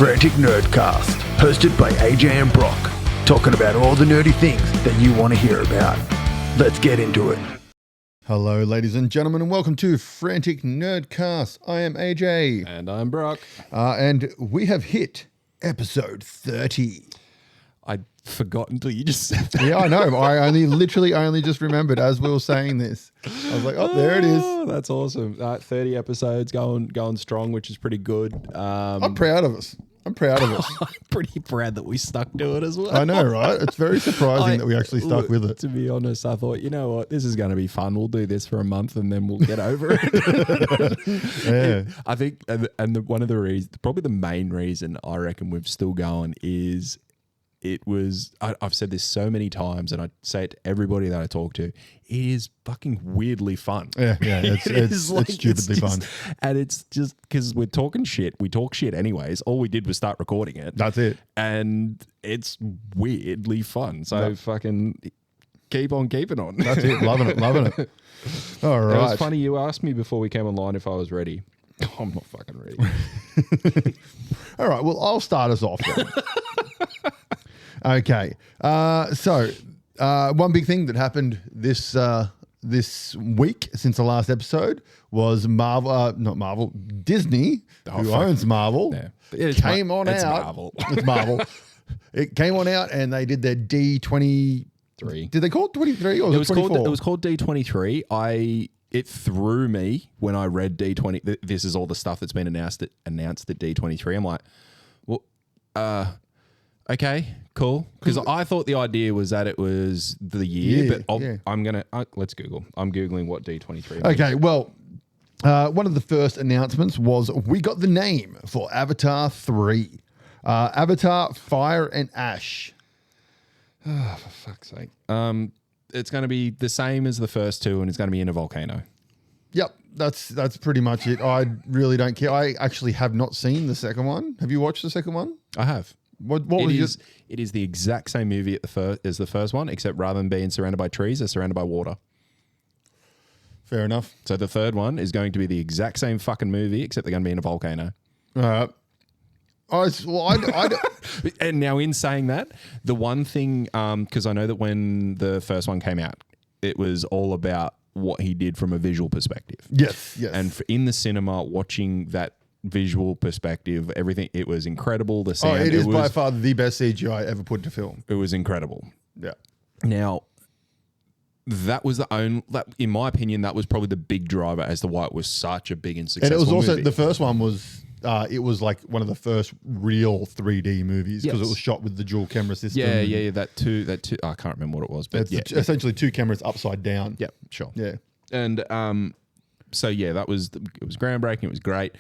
Frantic Nerdcast, hosted by AJ and Brock, talking about all the nerdy things that you want to hear about. Let's get into it. Hello, ladies and gentlemen, and welcome to Frantic Nerdcast. I am AJ. And I'm Brock. And we have hit episode 30. I forgot until you just said that. Yeah, I know. I only just remembered as we were saying this. I was like, oh, there it is. Oh, that's awesome. 30 episodes going strong, which is pretty good. I'm proud of us. I'm pretty proud that we stuck to it as well. I know, right? It's very surprising that we actually stuck with it. To be honest, I thought, you know what, this is going to be fun. We'll do this for a month and then we'll get over it. Yeah. I think, one of the reasons, probably the main reason I reckon we've still going is I've said this so many times and I say it to everybody that I talk to, it is fucking weirdly fun. Yeah, it's stupidly fun. And it's just because we're talking shit. We talk shit anyways. All we did was start recording it. That's it. And it's weirdly fun. So fucking keep on keeping on. That's it. Loving it. All right. It was funny. You asked me before we came online if I was ready. I'm not fucking ready. All right. Well, I'll start us off then. Okay. So one big thing that happened this week since the last episode was Disney, who owns Marvel, came on out. Marvel. It's Marvel. It came on out and they did their D23. Did they call it 23 or was it 24? It was called D23. It threw me when I read D20. This is all the stuff that's been announced at D23. I'm like, well, okay, cool. Because I thought the idea was that it was the year, but I'm going to, let's Google. I'm Googling what D23 means. Okay, well, one of the first announcements was we got the name for Avatar 3. Avatar Fire and Ash. Oh, for fuck's sake. It's going to be the same as the first two and it's going to be in a volcano. Yep, that's pretty much it. I really don't care. I actually have not seen the second one. Have you watched the second one? I have. It is the exact same movie as the first one, except rather than being surrounded by trees, they're surrounded by water. Fair enough. So the third one is going to be the exact same fucking movie, except they're going to be in a volcano. All right. And now in saying that, the one thing, because I know that when the first one came out, it was all about what he did from a visual perspective. Yes. And in the cinema, watching that visual perspective, everything, it was incredible. The sound, it is by far the best CGI ever put into film. It was incredible. Yeah. Now, that was in my opinion, that was probably the big driver as to why it was such a big and successful movie. And it was also, movie. the first one was, it was like one of the first real 3D movies because it was shot with the dual camera system. Yeah. That too. I can't remember what it was, but it's essentially two cameras upside down. Yep, sure. Yeah. And so yeah, it was groundbreaking. It was great.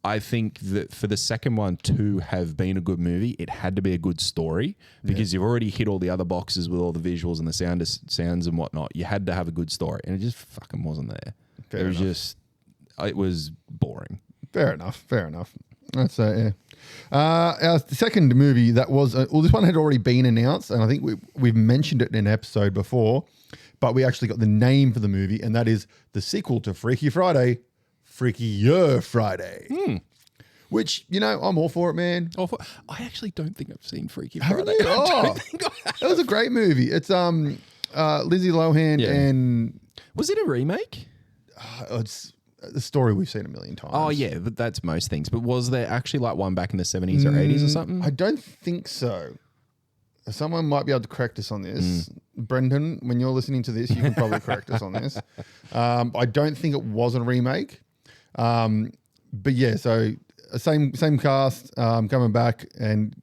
I think that for the second one to have been a good movie, it had to be a good story because you've already hit all the other boxes with all the visuals and the sounds and whatnot. You had to have a good story, and it just fucking wasn't there. It was boring. Fair enough. That's our second movie that was this one had already been announced, and I think we've mentioned it in an episode before, but we actually got the name for the movie, and that is the sequel to Freaky Friday. Freakier Friday, which, I'm all for it, man. I actually don't think I've seen Freaky Friday. That was a great movie. It's Lindsay Lohan and... Was it a remake? It's the story we've seen a million times. Oh, yeah, but that's most things. But was there actually like one back in the 70s or 80s or something? I don't think so. Someone might be able to correct us on this. Brendan, when you're listening to this, you can probably correct us on this. I don't think it was a remake. But yeah, so same cast coming back, and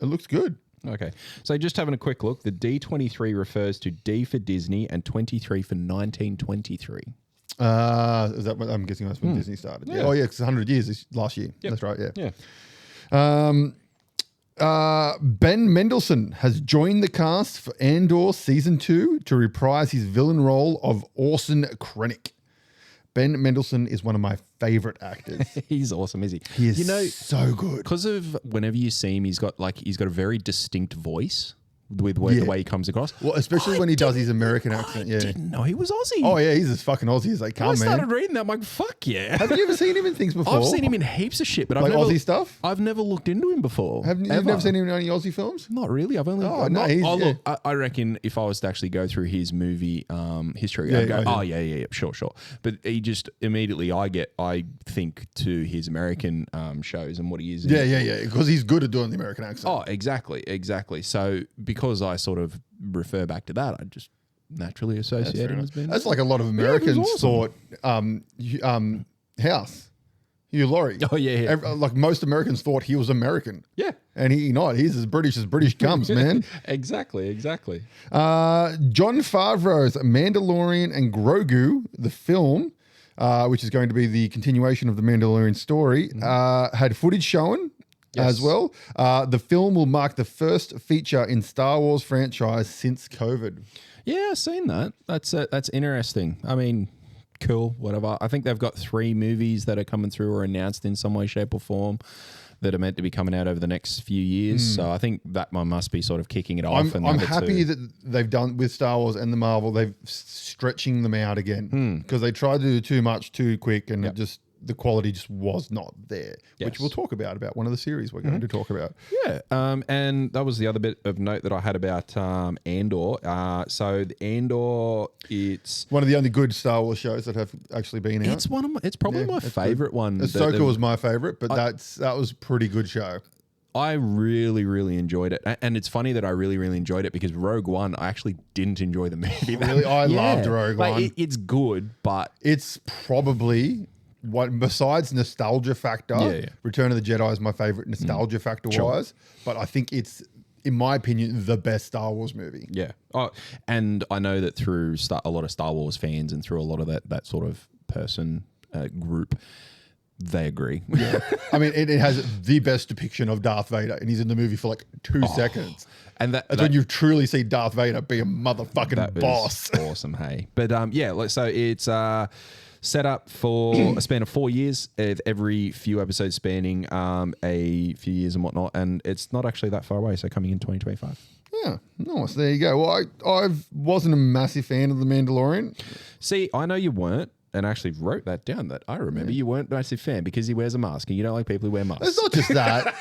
it looks good. Okay, so just having a quick look, the D23 refers to D for Disney and 23 for 1923. Is that what I'm guessing? That's when Disney started? Yeah. Oh yeah, because 100 years is last year. Yep. That's right. Yeah. Ben Mendelsohn has joined the cast for Andor Season 2 to reprise his villain role of Orson Krennic. Ben Mendelsohn is one of my favorite actors. He's awesome, is he? He is so good. Because of whenever you see him, he's got a very distinct voice. with the way he comes across. Well, especially when he does his American accent. Yeah. I didn't know he was Aussie. Oh yeah, he's as fucking Aussie as they come, I man. started reading that. I'm like, fuck yeah. Have you ever seen him in things before? I've seen him in heaps of shit, but like I've never, Aussie stuff. I've never looked into him before. You've never seen him in any Aussie films? Not really. I've only. Oh, no, he's- look, I reckon if I was to actually go through his movie history, I'd go, oh yeah, sure. But he just immediately, I think to his American shows and what he is. Yeah. Because he's good at doing the American accent. Oh, exactly. So because I sort of refer back to that, I just naturally associate him as being. That's like a lot of Americans thought House, Hugh Laurie. Oh, yeah. Like most Americans thought he was American. Yeah. And he's as British comes, man. Exactly. Jon Favreau's Mandalorian and Grogu, the film, which is going to be the continuation of the Mandalorian story, had footage shown. Yes. As well. The film will mark the first feature in Star Wars franchise since COVID. Yeah, I've seen that. That's interesting. I mean, cool, whatever. I think they've got 3 movies that are coming through or announced in some way, shape, or form that are meant to be coming out over the next few years. So I think that one must be sort of kicking it off. I'm happy that they've done with Star Wars and the Marvel, they've stretching them out again because they tried to do too much too quick and the quality just was not there, which we'll talk about one of the series we're going to talk about. Yeah, and that was the other bit of note that I had about Andor. So the Andor, it's one of the only good Star Wars shows that have actually been out. It's probably my favorite one. Ahsoka was my favorite, but that was a pretty good show. I really, really enjoyed it. And it's funny that I really, really enjoyed it because Rogue One, I actually didn't enjoy the movie. Really? I loved Rogue One. It's good, but it's probably... besides nostalgia factor, Return of the Jedi is my favorite nostalgia factor wise, but I think it's, in my opinion, the best Star Wars movie. Yeah. Oh, and I know that through a lot of Star Wars fans and through a lot of that sort of person group, they agree. Yeah. I mean, it has the best depiction of Darth Vader, and he's in the movie for like 2 seconds. And that's when you truly see Darth Vader be a motherfucking boss. Awesome, hey. But so it's set up for a span of 4 years, every few episodes spanning a few years and whatnot, and it's not actually that far away, so coming in 2025. Yeah, nice. There you go. Well, I wasn't a massive fan of The Mandalorian. See, I know you weren't, and I actually wrote that down, that I remember you weren't a massive fan because he wears a mask, and you don't like people who wear masks. It's not just that.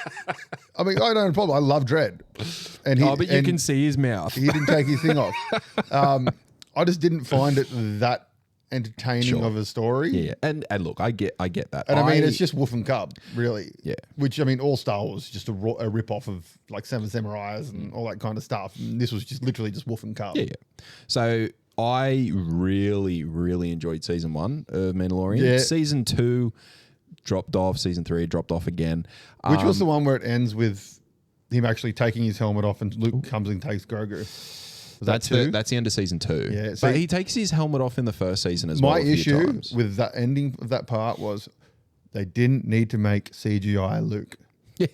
I mean, I don't have a problem. I love Dredd. And but you can see his mouth. He didn't take his thing off. I just didn't find it that entertaining of a story. Yeah, and look, I get that. And I mean, it's just Wolf and Cub, really. Yeah. Which, I mean, all Star Wars is just a rip-off of like Seven Samurais and all that kind of stuff. And this was just literally just Wolf and Cub. Yeah. So I really, really enjoyed season 1 of Mandalorian. Yeah. Season 2 dropped off. Season 3 dropped off again. Which was the one where it ends with him actually taking his helmet off and Luke comes and takes Grogu. That's the end of season 2. Yeah, but he takes his helmet off in the first season as well. My issue with that ending of that part was they didn't need to make CGI Luke. Yeah.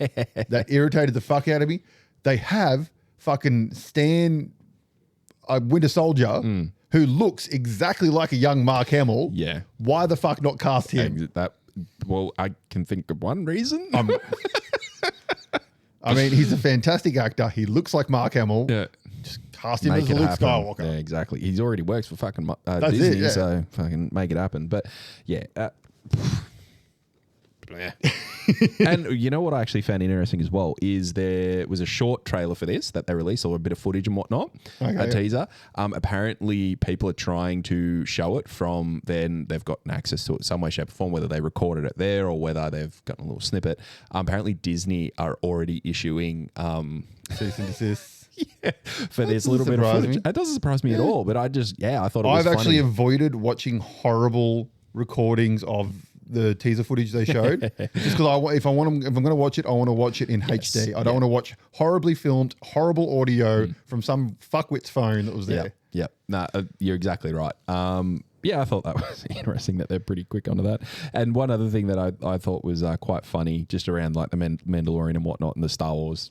That irritated the fuck out of me. They have fucking Stan, Winter Soldier, who looks exactly like a young Mark Hamill. Yeah. Why the fuck not cast him? Well, I can think of one reason. I mean, he's a fantastic actor. He looks like Mark Hamill. Yeah. Just cast him as Luke Skywalker. Yeah, exactly. He's already works for fucking Disney, so fucking make it happen. But yeah. And you know what I actually found interesting as well is there was a short trailer for this that they released, or a bit of footage and whatnot, a teaser. Apparently, people are trying to show it from then they've gotten access to it some way, shape, or form, whether they recorded it there or whether they've gotten a little snippet. Apparently, Disney are already issuing cease and desist. Yeah, for this little bit of footage. It doesn't surprise me at all, but I thought it was I've actually funny. avoided watching horrible recordings of the teaser footage they showed, just because if I'm going to watch it, I want to watch it in HD. I don't want to watch horribly filmed, horrible audio from some fuckwit's phone that was there. Yep. Nah, you're exactly right. Yeah, I thought that was interesting that they're pretty quick onto that. And one other thing that I thought was quite funny, just around like the Mandalorian and whatnot, and the Star Wars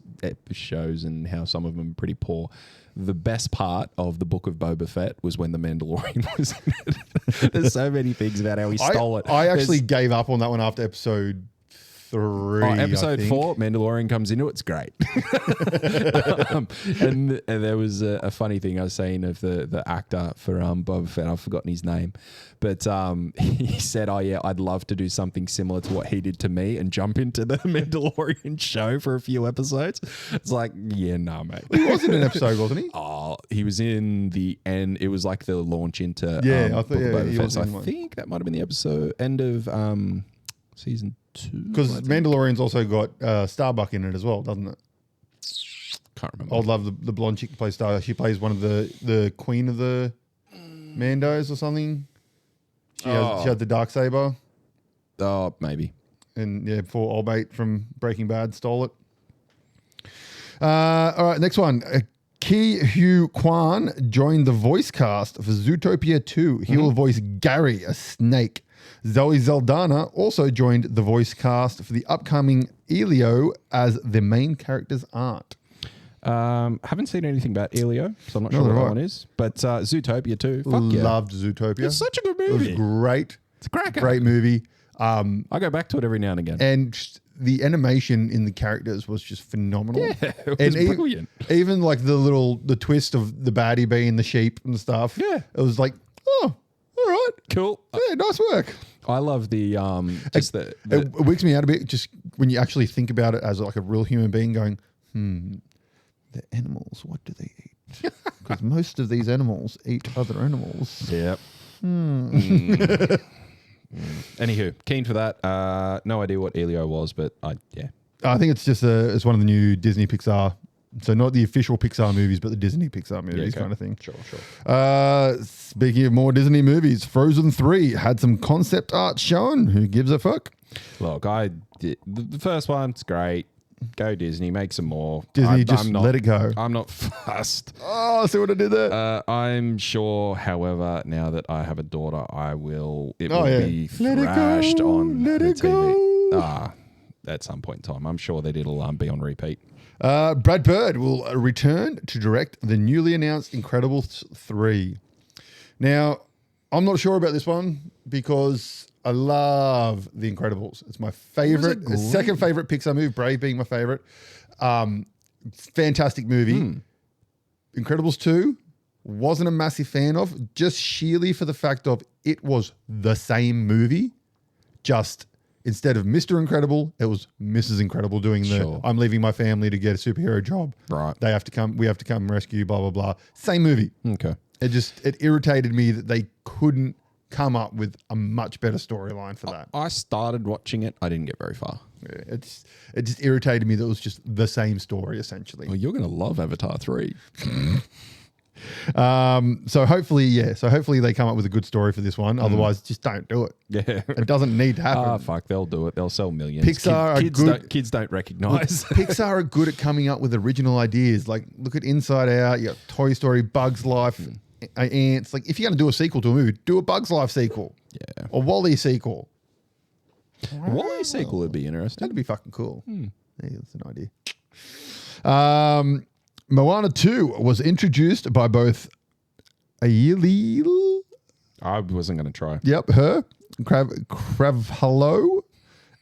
shows and how some of them are pretty poor. The best part of the Book of Boba Fett was when the Mandalorian was in it. There's so many things about how he stole it. I actually gave up on that one after episode 3. Episode 4, Mandalorian comes into it. It's great. And there was a funny thing I was saying of the actor for Boba Fett. I've forgotten his name. But he said, oh, yeah, I'd love to do something similar to what he did to me and jump into the Mandalorian show for a few episodes. It's like, yeah, no, mate. He was in an episode, wasn't he? Oh, he was in the end. It was like the launch into I thought Book of Boba he Fett. was So I in one. think that might have been the episode end of season 2. Because Mandalorian's also got Starbuck in it as well, doesn't it? Can't remember. I love the blonde chick who plays Star. She plays one of the queen of the Mandos or something. She had the Darksaber. Oh, maybe. And yeah, before old mate from Breaking Bad stole it. All right, next one. Ki Hu Kwan joined the voice cast for Zootopia 2. He will voice Gary, a snake. Zoe Saldana also joined the voice cast for the upcoming Elio as the main character's aunt. Haven't seen anything about Elio, so I'm not sure what that one is. But Zootopia 2, fuck yeah. Loved Zootopia. It's such a good It movie. was great. It's a cracker. Great movie. I go back to it every now and again. And just the animation in the characters was just phenomenal. Yeah, it was brilliant. Even like the twist of the baddie being the sheep and stuff. Yeah. It was like, oh, all right. Cool. Yeah, nice work. I love the It wigs me out a bit just when you actually think about it as like a real human being going, the animals, what do they eat? Because most of these animals eat other animals. Yep. Anywho, keen for that. No idea what Elio was, but I think it's just it's one of the new Disney Pixar. So not the official Pixar movies, but the Disney Pixar movies kind of thing. Sure. Speaking of more Disney movies, Frozen 3 had some concept art shown. Who gives a fuck? Look, the first one's great. Go Disney, make some more. Disney, let it go. I'm not fussed. Oh, see what I did there? I'm sure, however, now that I have a daughter, it will be Let it thrashed go, on let the it TV. go. At some point in time. I'm sure that it'll be on repeat. Brad Bird will return to direct the newly announced Incredibles 3. Now, I'm not sure about this one because I love The Incredibles. It's my favorite, second favorite Pixar movie, Brave being my favorite. Fantastic movie. Incredibles 2, wasn't a massive fan of, just sheerly for the fact of it was the same movie, just instead of Mr. Incredible, it was Mrs. Incredible doing I'm leaving my family to get a superhero job. Right. We have to come rescue, blah, blah, blah. Same movie. Okay. It irritated me that they couldn't come up with a much better storyline for that. I started watching it. I didn't get very far. Yeah, it just irritated me that it was just the same story essentially. Well, you're going to love Avatar 3. So hopefully they come up with a good story for this one. Otherwise, just don't do it. Yeah. It doesn't need to happen. Fuck, they'll do it. They'll sell millions. Kids don't recognize. Pixar are good at coming up with original ideas. Like, look at Inside Out, you got Toy Story, Bugs Life, Ants. Like, if you're going to do a sequel to a movie, do a Bugs Life sequel. Yeah. Or Wall-E sequel. Wall-E sequel would be interesting. That'd be fucking cool. Yeah, that's an idea. Moana 2 was introduced by both Ayili. I wasn't going to try. Yep, her, Cravhallo,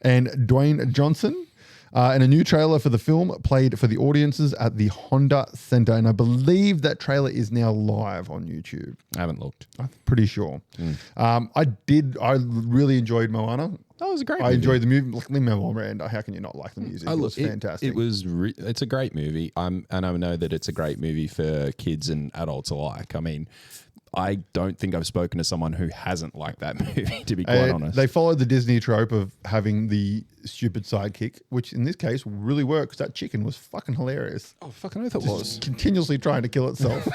and Dwayne Johnson. And a new trailer for the film played for the audiences at the Honda Center. And I believe that trailer is now live on YouTube. I haven't looked. I'm pretty sure. I really enjoyed Moana. That was a great I movie. enjoyed the movie. Like Lin-Manuel Miranda, how can you not like the music? It was fantastic. It's a great movie. And I know that it's a great movie for kids and adults alike. I mean, I don't think I've spoken to someone who hasn't liked that movie, to be quite honest. They followed the Disney trope of having the stupid sidekick, which in this case really worked because that chicken was fucking hilarious. Oh, fucking oath it was. Continuously trying to kill itself.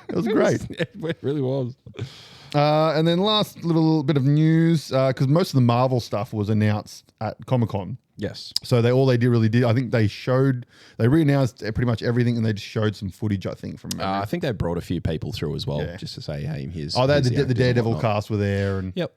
It was great. It really was. And then last little bit of news, because most of the Marvel stuff was announced at Comic-Con. Yes. So I think they re-announced pretty much everything and they just showed some footage, I think, from memory. I think they brought a few people through as well, just to say, hey, here's... they had here's the Daredevil actors and whatnot. cast were there. And Yep.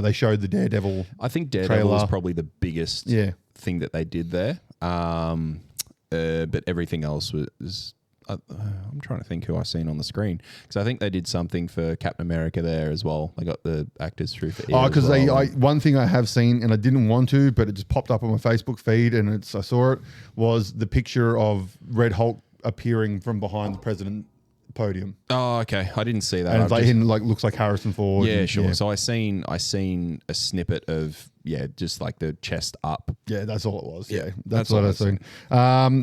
They showed the Daredevil I think Daredevil trailer. was probably the biggest thing that they did there. But everything else was I'm trying to think who I've seen on the screen because I think they did something for Captain America there as well. They got the actors through for. Oh, because one thing I have seen and I didn't want to, but it just popped up on my Facebook feed and I saw it was the picture of Red Hulk appearing from behind the president podium. Oh, okay. I didn't see that. And he looks like Harrison Ford. Yeah, and, sure. Yeah. So I seen a snippet of just like the chest up. Yeah, that's all it was. Yeah, Yeah, that's all what I've seen.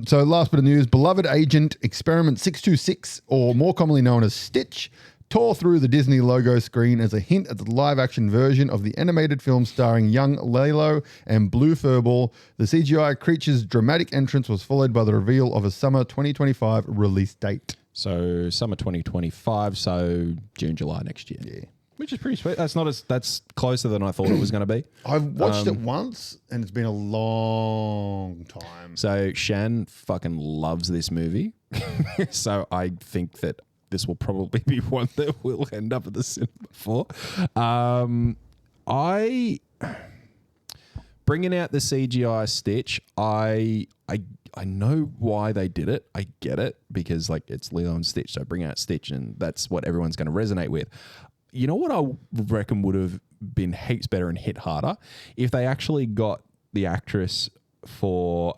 So last bit of news, beloved agent Experiment 626, or more commonly known as Stitch, tore through the Disney logo screen as a hint at the live-action version of the animated film starring young Lalo and Blue Furball. The CGI creature's dramatic entrance was followed by the reveal of a summer 2025 release date. So summer 2025, so June, July next year. Yeah. Which is pretty sweet. That's closer than I thought it was going to be. I've watched it once and it's been a long time. So Shan fucking loves this movie. So I think that this will probably be one that we'll end up at the cinema for. Bringing out the CGI Stitch, I know why they did it. I get it because like it's Lilo and Stitch, so bring out Stitch and that's what everyone's going to resonate with. You know what I reckon would have been heaps better and hit harder? If they actually got the actress for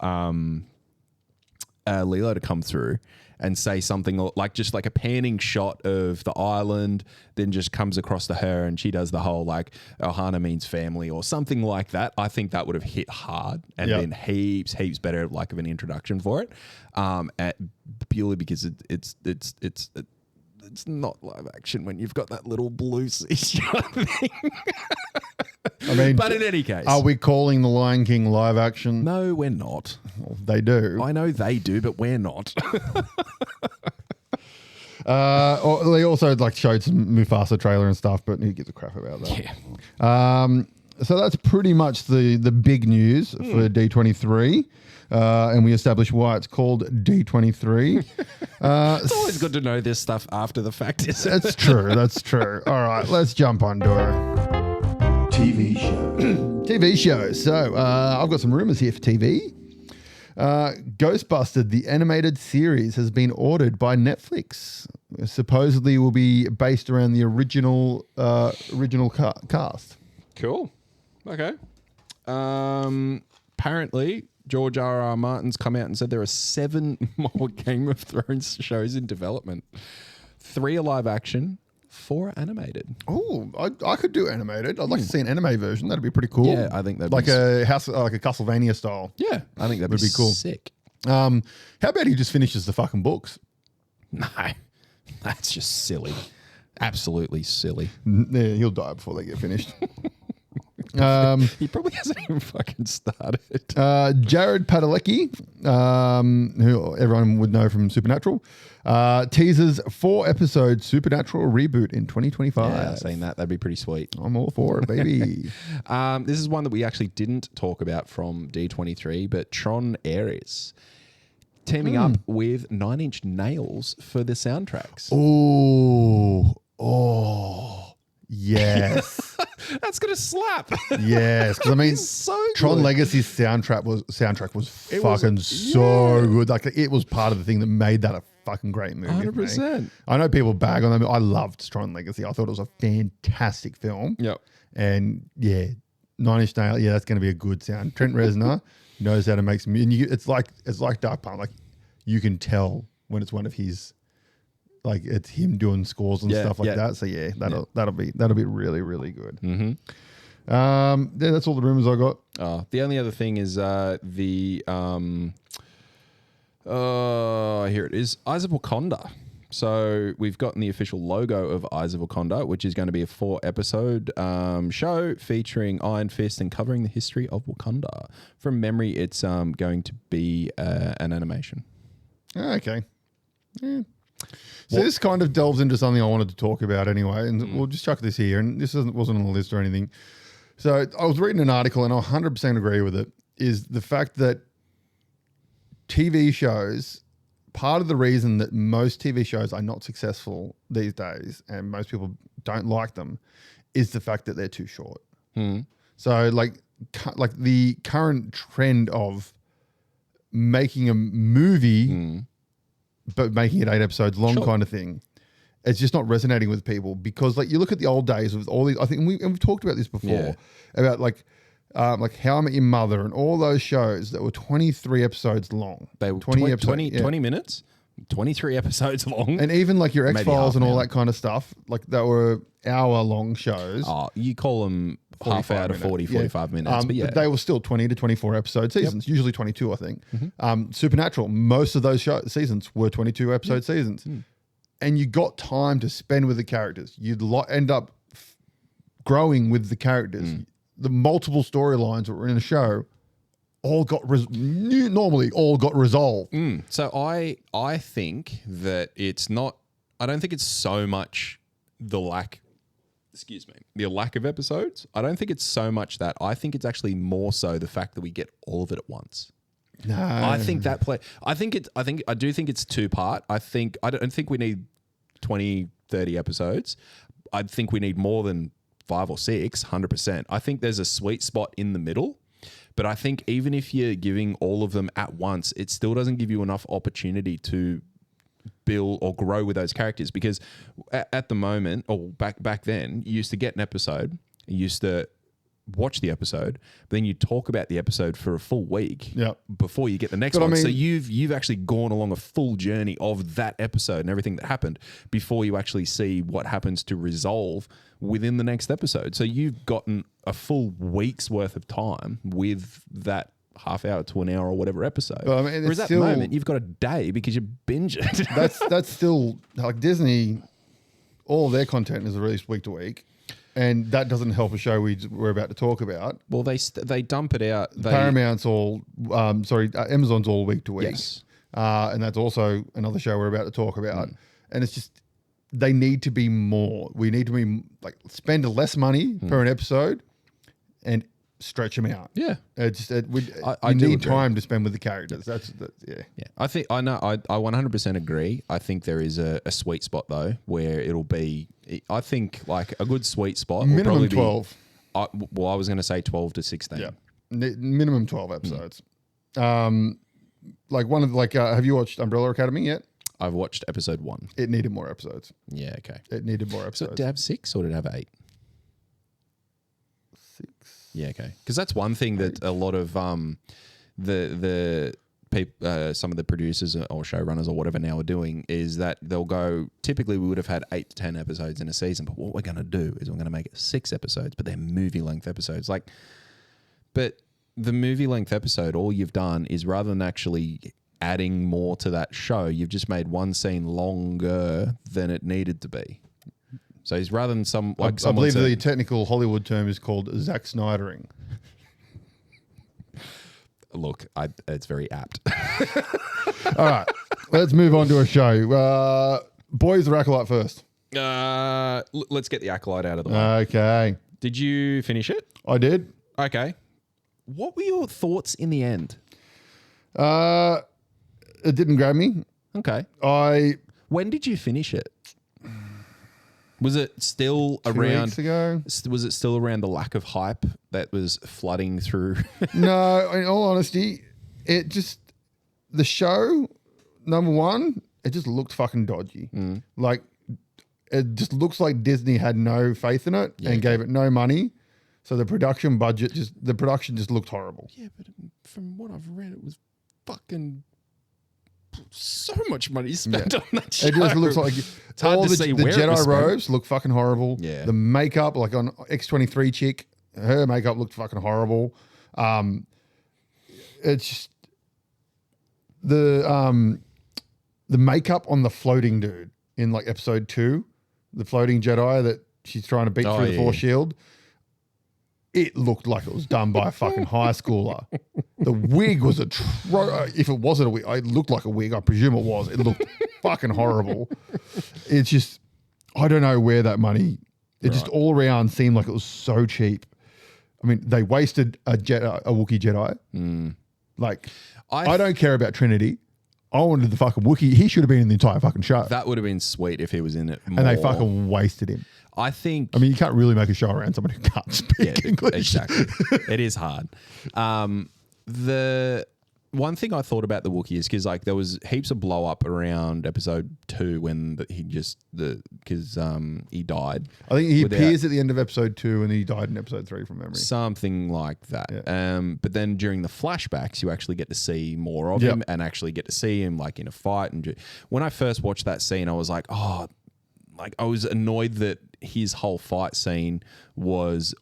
Lilo to come through and say something like just like a panning shot of the island, then just comes across to her and she does the whole like Ohana means family or something like that. I think that would have hit hard and been heaps better like of an introduction for it. Purely because it's not live action when you've got that little blue CGI thing. I mean, but in any case, are we calling The Lion King live action? No, we're not. Well, they do. I know they do, but we're not. They also like showed some Mufasa trailer and stuff, but who gives a crap about that? Yeah. So that's pretty much the big news for D23. And we established why it's called D23. It's always good to know this stuff after the fact, isn't it? That's true. That's true. All right, let's jump onto it. TV show. TV shows. So I've got some rumors here for TV. Ghostbusters, the animated series, has been ordered by Netflix. Supposedly will be based around the original cast. Cool. Okay. Apparently, George R.R. Martin's come out and said there are 7 more Game of Thrones shows in development. 3 are live action, 4 are animated. Oh, I could do animated. I'd like to see an anime version. That'd be pretty cool. Yeah, I think that'd like be a house, like a Castlevania style. Yeah, I think that'd Would be cool. Sick. How about he just finishes the fucking books? No, that's just silly. Absolutely silly. Yeah, he'll die before they get finished. He probably hasn't even fucking started. Jared Padalecki, who everyone would know from Supernatural, teases 4-episode Supernatural reboot in 2025. Yeah, I've seen that. That'd be pretty sweet. I'm all for it, baby. This is one that we actually didn't talk about from D23, but Tron Ares teaming up with 9 Inch Nails for the soundtracks. Oh, yes. That's gonna slap. Yes, because I mean, so Tron good. Legacy's soundtrack was fucking so good. Like it was part of the thing that made that a fucking great movie. 100%. I know people bag on them. I loved Tron Legacy. I thought it was a fantastic film. Yep. And yeah, 9 Inch Nails. Yeah, that's going to be a good sound. Trent Reznor knows how to make some. And it's like Dark Punk. Like you can tell when it's one of his. Like it's him doing scores and stuff like that. So yeah, that'll be really, really good. Mm-hmm. Yeah, that's all the rumors I got. The only other thing is here it is, Eyes of Wakanda. So we've gotten the official logo of Eyes of Wakanda, which is going to be a 4-episode show featuring Iron Fist and covering the history of Wakanda. From memory, it's going to be an animation. Okay. Yeah. So this kind of delves into something I wanted to talk about anyway, and we'll just chuck this here. And this wasn't on the list or anything. So I was reading an article, and I 100% agree with it, is the fact that TV shows, part of the reason that most TV shows are not successful these days, and most people don't like them, is the fact that they're too short. So like the current trend of making a movie but making it 8 episodes long Sure. kind of thing. It's just not resonating with people because like you look at the old days with all these, I think we've talked about this before Yeah. about like How I Met Your Mother and all those shows that were 23 episodes long. They were 20 20, episodes, 20, yeah. 20 minutes, 23 episodes long. And even like your Maybe X-Files and half all now. that kind of stuff, like that were hour-long shows. Oh, you call them half 45 hour to minutes. 40, Yeah. 45 minutes. But yeah. But they were still 20 to 24 episode seasons, usually 22, I think. Supernatural, most of those seasons were 22 episode seasons. And you got time to spend with the characters. You'd end up growing with the characters. The multiple storylines that were in a show all got normally all got resolved. So I think that it's not, I don't think it's so much the lack of episodes. I don't think it's so much that. I think it's actually more so the fact that we get all of it at once. No, I think I do think it's 2-part. I don't think we need 20, 30 episodes. I think we need more than 5 or 6, 100%. I think there's a sweet spot in the middle, but I think even if you're giving all of them at once, it still doesn't give you enough opportunity to build or grow with those characters, because at the moment, or back then, you used to get an episode, you used to watch the episode, but then you talk about the episode for a full week before you get the next But I one. So mean- you've actually gone along a full journey of that episode and everything that happened before you actually see what happens to resolve within the next episode. So you've gotten a full week's worth of time with that half hour to an hour or whatever episode. But I mean, it's Whereas at the still- moment, you've got a day because you binge it. that's still like Disney. All their content is released week to week, and that doesn't help a show we're about to talk about. Well, they dump it out. Paramount's all, Amazon's all week to week. Yes. And that's also another show we're about to talk about. And it's just, they need to be more. We need to be like spend less money per an episode and stretch them out. Yeah. I I you do need agree. time to spend with the characters. Yeah. Yeah, I 100% agree. I think there is a sweet spot though where it'll be. I think like a good sweet spot will Minimum probably 12. be. I was going to say 12 to 16. Yeah. Minimum 12 episodes. Have you watched Umbrella Academy yet? I've watched episode 1. It needed more episodes. Yeah, okay. It needed more So episodes. did it have 6 or did it have 8? 6. Yeah, okay. Because that's one thing that a lot of the people, some of the producers or showrunners or whatever now are doing is that they'll go. Typically, we would have had 8 to 10 episodes in a season, but what we're going to do is we're going to make it 6 episodes, but they're movie length episodes. But the movie length episode, all you've done is rather than actually adding more to that show, you've just made one scene longer than it needed to be. So he's rather than I believe the technical Hollywood term is called Zack Snydering. Look, it's very apt. All right, let's move on to a show. Boys or Acolyte first? Let's get the Acolyte out of the way. Okay, Did you finish it? I did. Okay. What were your thoughts in the end? It didn't grab me. Okay. When did you finish it? Was it still 2 around? weeks ago. Was it still around the lack of hype that was flooding through? No, in all honesty, the show, number one, it just looked fucking dodgy. Like, it just looks like Disney had no faith in it and gave it no money. So the production just looked horrible. Yeah, but from what I've read, it was fucking so much money spent on that show. It just looks like it's hard all to the see where it Jedi was spent. robes look fucking horrible. Yeah. The makeup, like on X23 chick, her makeup looked fucking horrible. It's just the makeup on the floating dude in like episode 2, the floating Jedi that she's trying to beat through the Force shield. It looked like it was done by a fucking high schooler. The wig was if it wasn't a wig, it looked like a wig. I presume it was. It looked fucking horrible. It's just, I don't know where that money, just all around seemed like it was so cheap. I mean, they wasted a Wookiee Jedi. Like, I don't care about Trinity. I wanted the fucking Wookiee. He should have been in the entire fucking show. That would have been sweet if he was in it more. And they fucking wasted him. I think. I mean, you can't really make a show around somebody who can't speak English. Exactly. It is hard. one thing I thought about the Wookiee is because like there was heaps of blow up around episode 2 when he died. I think he appears at the end of episode 2 and he died in episode 3 from memory. Something like that. Yeah. But then during the flashbacks, you actually get to see more of him and actually get to see him like in a fight. And when I first watched that scene, I was like, oh, like I was annoyed that his whole fight scene was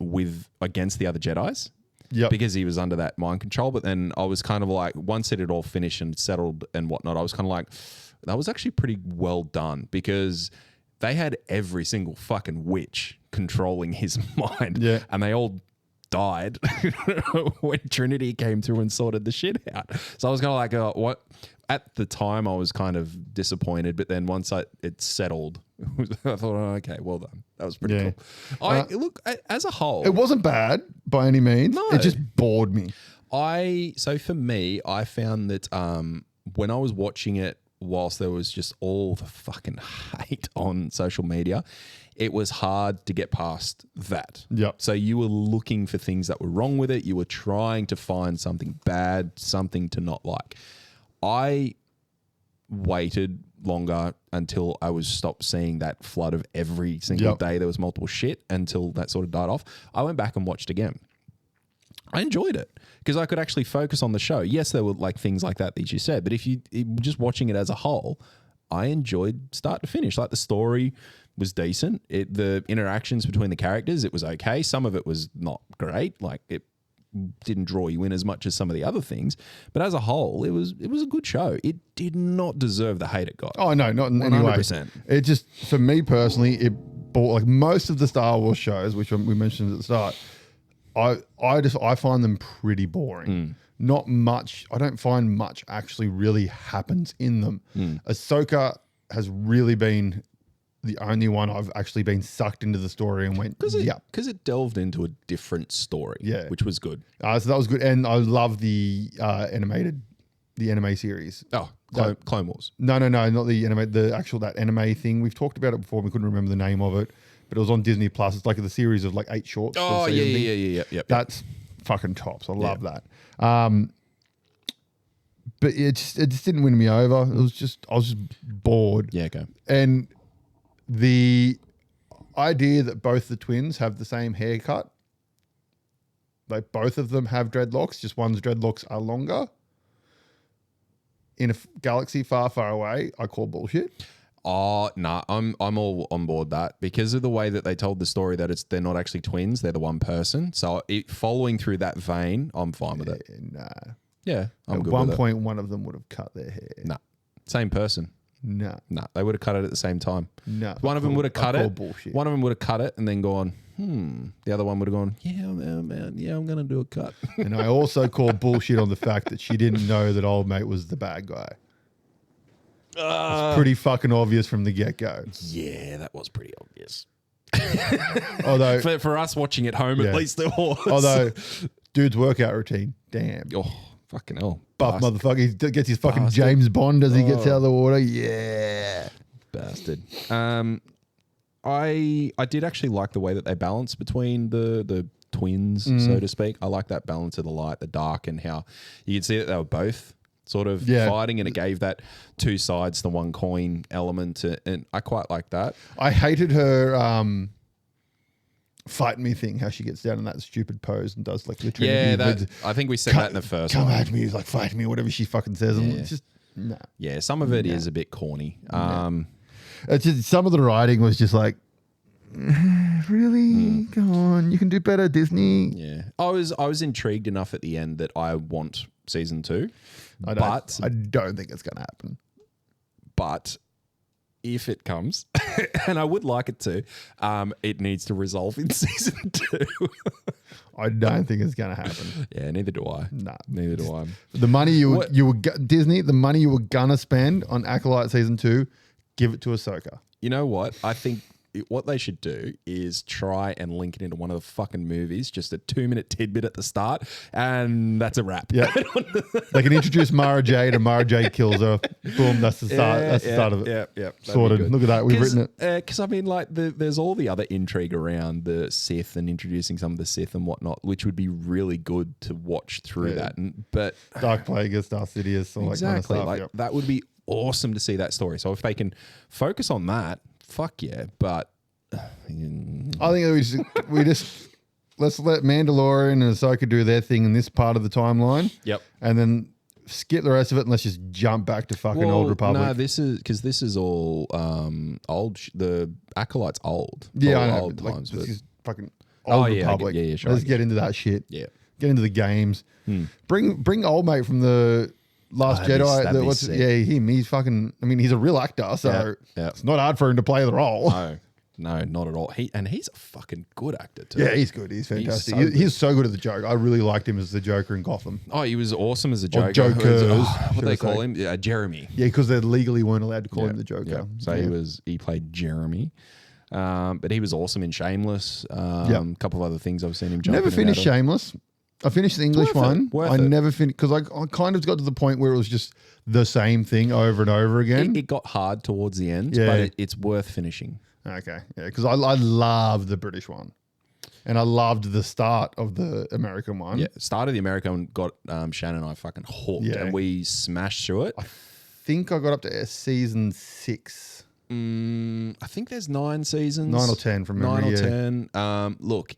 against the other Jedis. Yep. Because he was under that mind control. But then I was kind of like, once it had all finished and settled and whatnot, I was kind of like, that was actually pretty well done because they had every single fucking witch controlling his mind. Yeah. And they all died when Trinity came through and sorted the shit out. So I was kind of like, oh, what? At the time, I was kind of disappointed. But then once it settled, I thought, oh, okay, well done. That was pretty cool. Look, as a whole, it wasn't bad by any means. No. It just bored me. So for me, I found that when I was watching it, whilst there was just all the fucking hate on social media, it was hard to get past that. Yep. So you were looking for things that were wrong with it. You were trying to find something bad, something to not like. I waited longer until I was stopped seeing that flood of every single day there was multiple shit until that sort of died off. I went back and watched again. I enjoyed it because I could actually focus on the show. Yes, there were like things like that you said, but if you just watching it as a whole, I enjoyed start to finish. Like the story was decent. The interactions between the characters, it was okay. Some of it was not great. Like it didn't draw you in as much as some of the other things, but as a whole, it was a good show. It did not deserve the hate it got. Oh no, not in any way. 100%. It just, for me personally, it bought like most of the Star Wars shows, which we mentioned at the start. I find them pretty boring. Not much. I don't find much actually really happens in them. Ahsoka has really been the only one I've actually been sucked into the story and went, because it delved into a different story, which was good. So that was good, and I love the anime series. Oh, Clone Wars. No, not the anime. That anime thing. We've talked about it before. We couldn't remember the name of it, but it was on Disney Plus. It's like the series of like 8 shorts. Oh yeah. That's fucking tops. I love that. But it just didn't win me over. I was just bored. Yeah, okay. And the idea that both the twins have the same haircut, like both of them have dreadlocks, just one's dreadlocks are longer, in a galaxy far, far away, I call bullshit. Oh, nah, I'm all on board that because of the way that they told the story that they're not actually twins, they're the one person. So following through that vein, I'm fine with it. Nah. Yeah, I'm At good one with point, one of them would have cut their hair. Nah, same person. No. Nah, they would have cut it at the same time. No. One of them would have cut it. Bullshit. One of them would have cut it and then gone, The other one would have gone, man, I'm going to do a cut. And I also call bullshit on the fact that she didn't know that old mate was the bad guy. It's pretty fucking obvious from the get-go. Yeah, that was pretty obvious. Although for us watching at home, at least there was. Although, dude's workout routine, damn. Oh, fucking hell. Buff Bastard. motherfucker. He gets his fucking James Bond as he gets out of the water. Yeah. Bastard. I did actually like the way that they balance between the twins, so to speak. I like that balance of the light, the dark, and how you could see that they were both sort of fighting, and it gave that two sides, the one coin element, and I quite like that. I hated her fight me thing, how she gets down in that stupid pose and does like the Trinity. I think we said that in the first one. Come at me, he's like, fight me, whatever she fucking says. And it's just, no. Yeah, some of it is a bit corny. It's just, some of the writing was just like, really? Go on, you can do better, Disney. Yeah, I was intrigued enough at the end that I want season 2. I don't think it's going to happen. But if it comes, and I would like it to, it needs to resolve in season 2. I don't think it's going to happen. Yeah, neither do I. No, neither do I. The money you were Disney, the money you were gonna spend on Acolyte season 2, give it to Ahsoka. You know what? I think what they should do is try and link it into one of the fucking movies, just a 2-minute tidbit at the start, and that's a wrap. Yeah. They can introduce Mara Jade and Mara Jade kills her. Boom, that's the start. That's the start of it. Yeah. Sorted. Look at that. We've written it. Because I mean, like, there's all the other intrigue around the Sith and introducing some of the Sith and whatnot, which would be really good to watch through that. But Dark Plagueis, Darth Sidious, all that kind of stuff. Like that would be awesome to see that story. So if they can focus on that, fuck yeah. But I think we just let's let Mandalorian and Ahsoka do their thing in this part of the timeline. Yep. And then skip the rest of it and let's just jump back to fucking Old Republic. No, this is all old. The Acolyte's old. Yeah, Old, I know. old Like, times. this But is fucking Old Republic. Yeah, sure. Let's get into that shit. Yeah. Get into the games. Bring old mate from the Last Jedi. that'd be sick. Him. He's fucking. I mean, he's a real actor, so Yeah. it's not hard for him to play the role. No, not at all. He's a fucking good actor too. Yeah, he's good. He's fantastic. so He's so good at the joke. I really liked him as the Joker in Gotham. Oh, he was awesome as a Joker. Jokers, What do they should I call say. him? Jeremy. Yeah, because they legally weren't allowed to call him the Joker. Yeah. So he played Jeremy. But he was awesome in Shameless. A couple of other things I've seen him jump Never in and finished out of. Shameless. I finished the English one. Worth I it. never finished because I kind of got to the point where it was just the same thing over and over again. It got hard towards the end, Yeah. but it's worth finishing. Okay, yeah, because I love the British one, and I loved the start of the American one. Yeah, start of the American got Shannon and I fucking hooked, Yeah. and we smashed through it. I think I got up to season 6. I think there's 9 seasons, 9 or 10 from memory. 9 or 10. Look,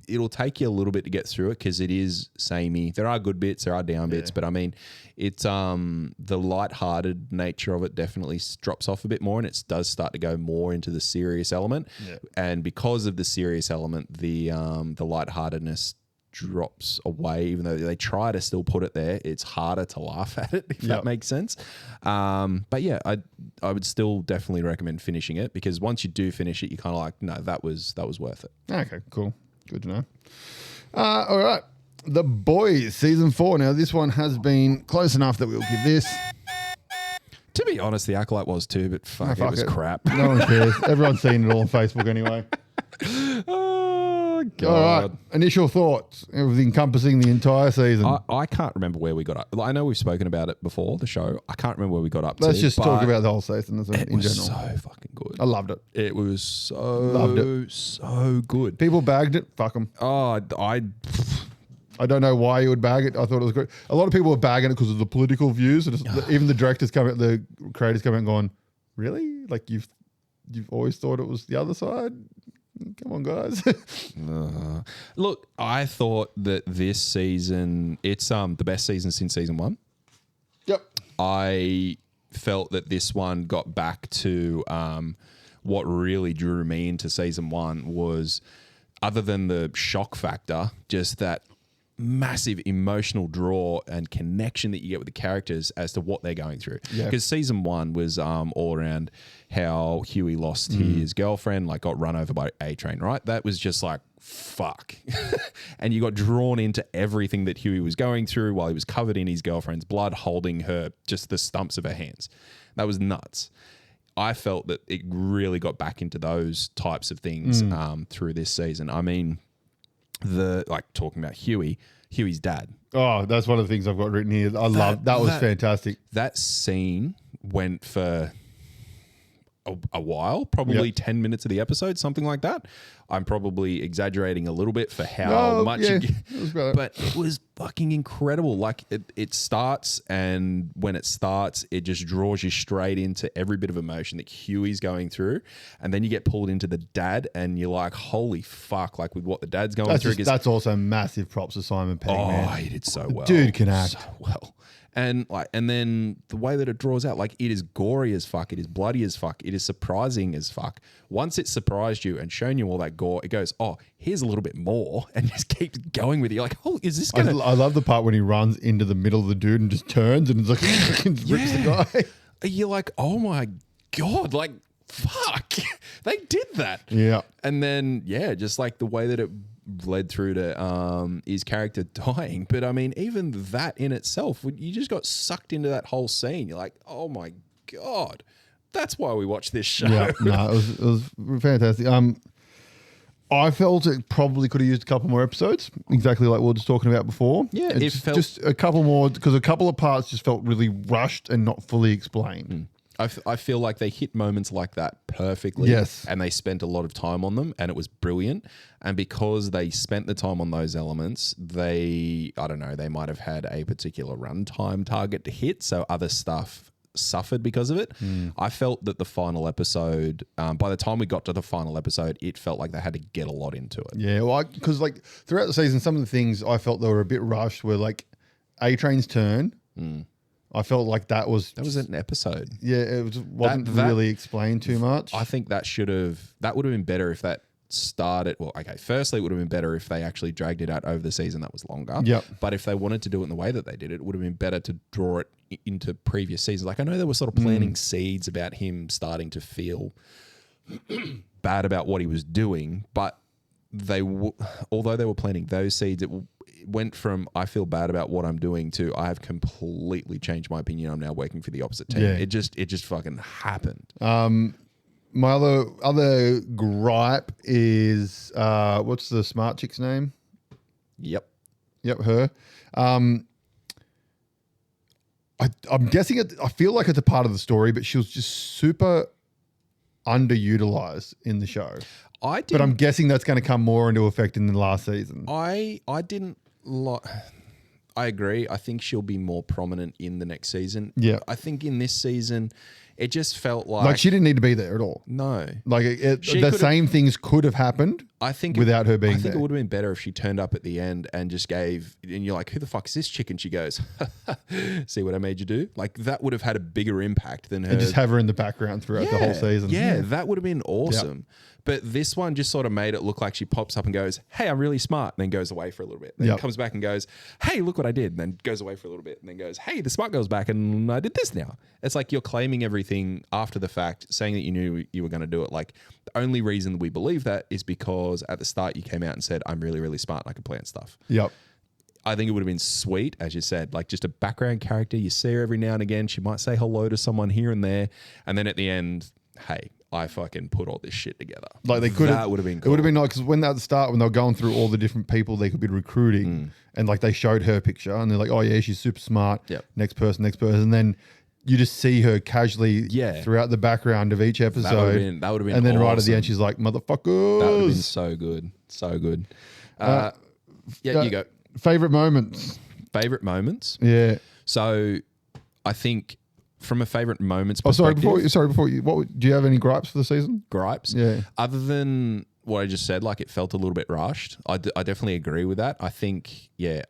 it'll take you a little bit to get through it because it is samey. There are good bits, there are down bits, but I mean, it's the lighthearted nature of it definitely drops off a bit more, and it does start to go more into the serious element. Yeah. And because of the serious element, the lightheartedness drops away. Even though they try to still put it there, it's harder to laugh at it, if that makes sense. But yeah, I would still definitely recommend finishing it because once you do finish it, you're kind of like, no, that was worth it. Okay, cool. Good to know. All right. The Boys, season 4. Now, this one has been close enough that we'll give this. To be honest, the Acolyte was too, but fuck, it was crap. No one cares. Everyone's seen it all on Facebook anyway. Oh, God. All right. Initial thoughts, everything encompassing the entire season. I can't remember where we got up. I know we've spoken about it before, the show. I can't remember where we got up Let's to. just talk but about the whole season in it was general. so fucking good. I loved it. It was Loved so good. People bagged it. Fuck them. Oh, I don't know why you would bag it. I thought it was great. A lot of people were bagging it because of the political views. Even the directors come out, the creators come out and going, really? Like you've always thought it was the other side? Come on, guys. Look, I thought that this season, it's the best season since season 1. Yep. I felt that this one got back to what really drew me into season 1 was, other than the shock factor, just that massive emotional draw and connection that you get with the characters as to what they're going through. Because season 1 was all around how Huey lost his girlfriend, like got run over by a train, right? That was just like, fuck. And you got drawn into everything that Huey was going through while he was covered in his girlfriend's blood, holding her, just the stumps of her hands. That was nuts. I felt that it really got back into those types of things through this season. I mean, talking about Huey's dad. Oh, that's one of the things I've got written here. I love that. Was fantastic. That scene went for a while, probably 10 minutes of the episode, something like that. I'm probably exaggerating a little bit for how much, but it was fucking incredible. Like it starts, and when it starts, it just draws you straight into every bit of emotion that Huey's going through, and then you get pulled into the dad, and you're like, holy fuck! Like with what the dad's going through. That's also massive props to Simon Pegg. Man. He did so well. Dude can act so well. And then the way that it draws out, like it is gory as fuck, it is bloody as fuck, it is surprising as fuck. Once it's surprised you and shown you all that gore, it goes, oh, here's a little bit more, and just keeps going with you. Like, oh, is this gonna? I love the part when he runs into the middle of the dude and just turns and it's like rips the guy. You're like, oh my God, like fuck, they did that. Yeah. And then just like the way that it led through to his character dying. But I mean, even that in itself, you just got sucked into that whole scene. You're like, oh my God, That's why we watch this show. Yeah, no, it was fantastic. I felt it probably could have used a couple more episodes, exactly like we were just talking about before. Yeah, it's it felt just a couple more because a couple of parts just felt really rushed and not fully explained. I feel like they hit moments like that perfectly. Yes. And they spent a lot of time on them and it was brilliant. And because they spent the time on those elements, I don't know, they might have had a particular runtime target to hit. So other stuff suffered because of it. I felt that the final episode, by the time we got to the final episode, it felt like they had to get a lot into it. Yeah, well, because like throughout the season, some of the things I felt they were a bit rushed were like A-Train's turn. I felt like that was an episode. Yeah, wasn't really explained too much. I think that would have been better if that started. Well, okay, firstly, it would have been better if they actually dragged it out over the season that was longer. Yep. But if they wanted to do it in the way that they did it, it would have been better to draw it into previous seasons. Like I know they were sort of planting seeds about him starting to feel bad about what he was doing, but although they were planting those seeds, it went from I feel bad about what I'm doing to I have completely changed my opinion. I'm now working for the opposite team. Yeah. It just fucking happened. My other gripe is what's the smart chick's name? Yep. Her. I'm guessing I feel like it's a part of the story, but she was just super underutilized in the show. But I'm guessing that's going to come more into effect in the last season. I didn't like. I agree. I think she'll be more prominent in the next season. Yeah. I think in this season, it just felt like she didn't need to be there at all. No. Like the same things could have happened. I think without her being there. I think it would have been better if she turned up at the end and just and you're like, who the fuck is this chick? And she goes, see what I made you do? Like that would have had a bigger impact than her. And just have her in the background throughout the whole season. Yeah, that would have been awesome. Yep. But this one just sort of made it look like she pops up and goes, hey, I'm really smart. And then goes away for a little bit. Then comes back and goes, hey, look what I did. And then goes away for a little bit. And then goes, hey, the smart girl's back and I did this now. It's like you're claiming everything after the fact, saying that you knew you were going to do it. Like the only reason we believe that is because at the start you came out and said, I'm really, really smart and I can plan stuff. Yep. I think it would have been sweet, as you said, like just a background character. You see her every now and again. She might say hello to someone here and there. And then at the end, hey, I fucking put all this shit together. Like they could have. That would have been cool. It would have been nice because when at the start, when they were going through all the different people they could be recruiting and like they showed her picture and they're like, oh yeah, she's super smart. Yep. Next person. And then you just see her casually throughout the background of each episode. That would have been and then awesome. Right at the end, she's like, motherfuckers. That would have been so good. So good. You go. Favorite moments. Favorite moments? Yeah. So I think from a favorite moments perspective. Before you, do you have any gripes for the season? Gripes? Yeah. Other than what I just said, like it felt a little bit rushed. I definitely agree with that. I think the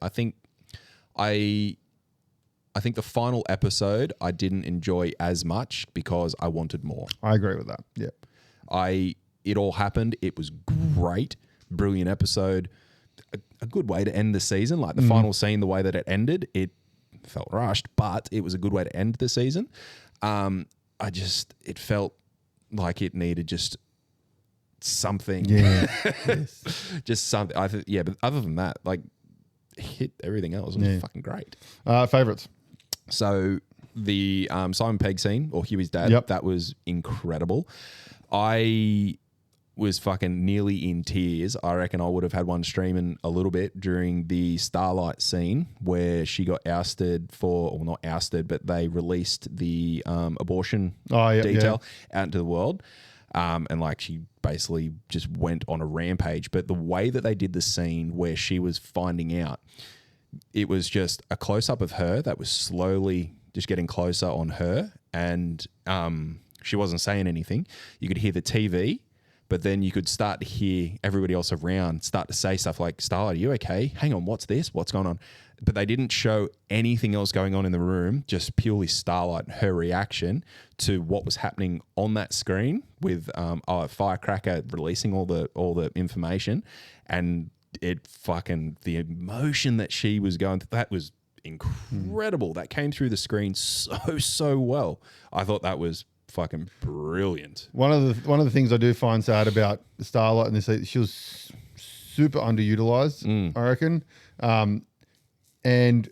final episode I didn't enjoy as much because I wanted more. I agree with that. Yeah. It all happened. It was great. Brilliant episode. A good way to end the season. Like the final scene, the way that it ended, it felt rushed, but it was a good way to end the season. It felt like it needed just something. Yeah. Just something. But other than that, like hit everything else. It was fucking great. Favorites. So the Simon Pegg scene or Huey's dad, that was incredible. I was fucking nearly in tears. I reckon I would have had one streaming a little bit during the Starlight scene where she got ousted not ousted, but they released the abortion detail out into the world. And like she basically just went on a rampage. But the way that they did the scene where she was finding out, it was just a close-up of her that was slowly just getting closer on her. And she wasn't saying anything. You could hear the TV, but then you could start to hear everybody else around start to say stuff like, Starlight, are you okay? Hang on, what's this? What's going on? But they didn't show anything else going on in the room, just purely Starlight and her reaction to what was happening on that screen with Firecracker releasing all the information. And the emotion that she was going through, that was incredible. That came through the screen so well. I thought that was fucking brilliant. One of the things I do find sad about Starlight in this, she was super underutilized, I reckon. And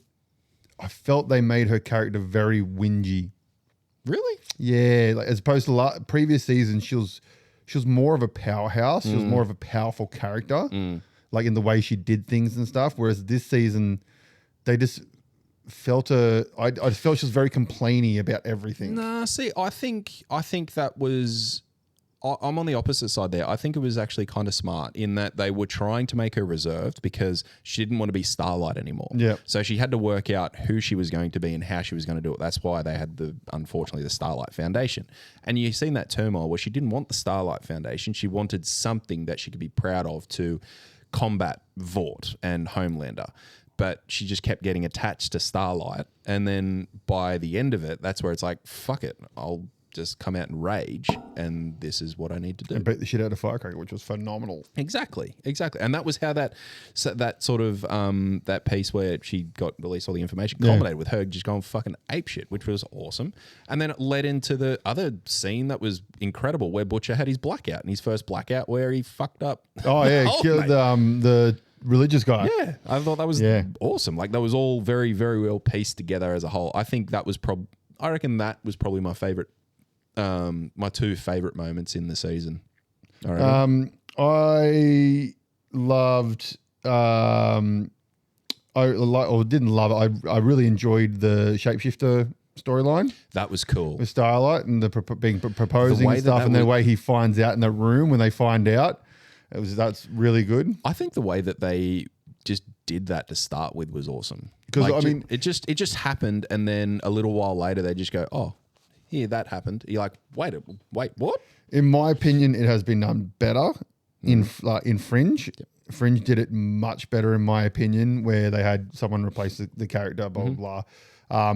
I felt they made her character very whingy Really? Yeah, like as opposed to previous seasons, she was more of a powerhouse. She was more of a powerful character, like in the way she did things and stuff. Whereas this season, they just felt I felt she was very complainy about everything. Nah, see, I think that was. I'm on the opposite side there. I think it was actually kind of smart in that they were trying to make her reserved because she didn't want to be Starlight anymore. Yeah. So she had to work out who she was going to be and how she was going to do it. That's why they had unfortunately the Starlight Foundation. And you've seen that turmoil where she didn't want the Starlight Foundation. She wanted something that she could be proud of to combat Vought and Homelander. But she just kept getting attached to Starlight. And then by the end of it, that's where it's like, fuck it. I'll just come out and rage, and this is what I need to do. And beat the shit out of Firecracker, which was phenomenal. Exactly. And that was how that sort of that piece where she got at least all the information culminated with her just going fucking apeshit, which was awesome. And then it led into the other scene that was incredible, where Butcher had his blackout, and his first blackout where he fucked up. Oh yeah, killed the religious guy. Yeah, I thought that was awesome. Like that was all very, very well pieced together as a whole. I think that was I reckon that was probably my favorite. My two favorite moments in the season. I loved. Didn't love it. I really enjoyed the shapeshifter storyline. That was cool with Starlight and the proposing and stuff, and the way he finds out in the room when they find out. That's really good. I think the way that they just did that to start with was awesome. Because it just happened, and then a little while later they just go, oh. Here, that happened. You're like, wait, what? In my opinion, it has been done better in Fringe. Yep. Fringe did it much better, in my opinion, where they had someone replace the character, blah, blah, blah.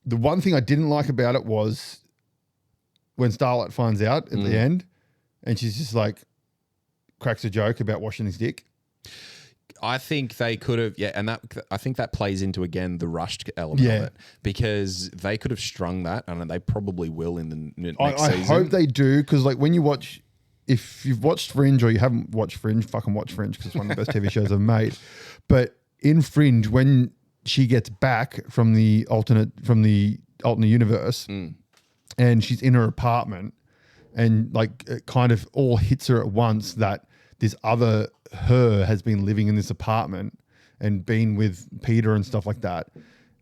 The one thing I didn't like about it was when Starlight finds out at the end, and she's just like, cracks a joke about washing his dick. I think they could have, and I think that plays into, again, the rushed element of it, because they could have strung that, and they probably will in the next season. I hope they do, because like when you watch, if you've watched Fringe or you haven't watched Fringe, fucking watch Fringe, because it's one of the best TV shows I've made. But in Fringe, when she gets back from the alternate universe, and she's in her apartment, and like it kind of all hits her at once that this other her has been living in this apartment and been with Peter and stuff like that.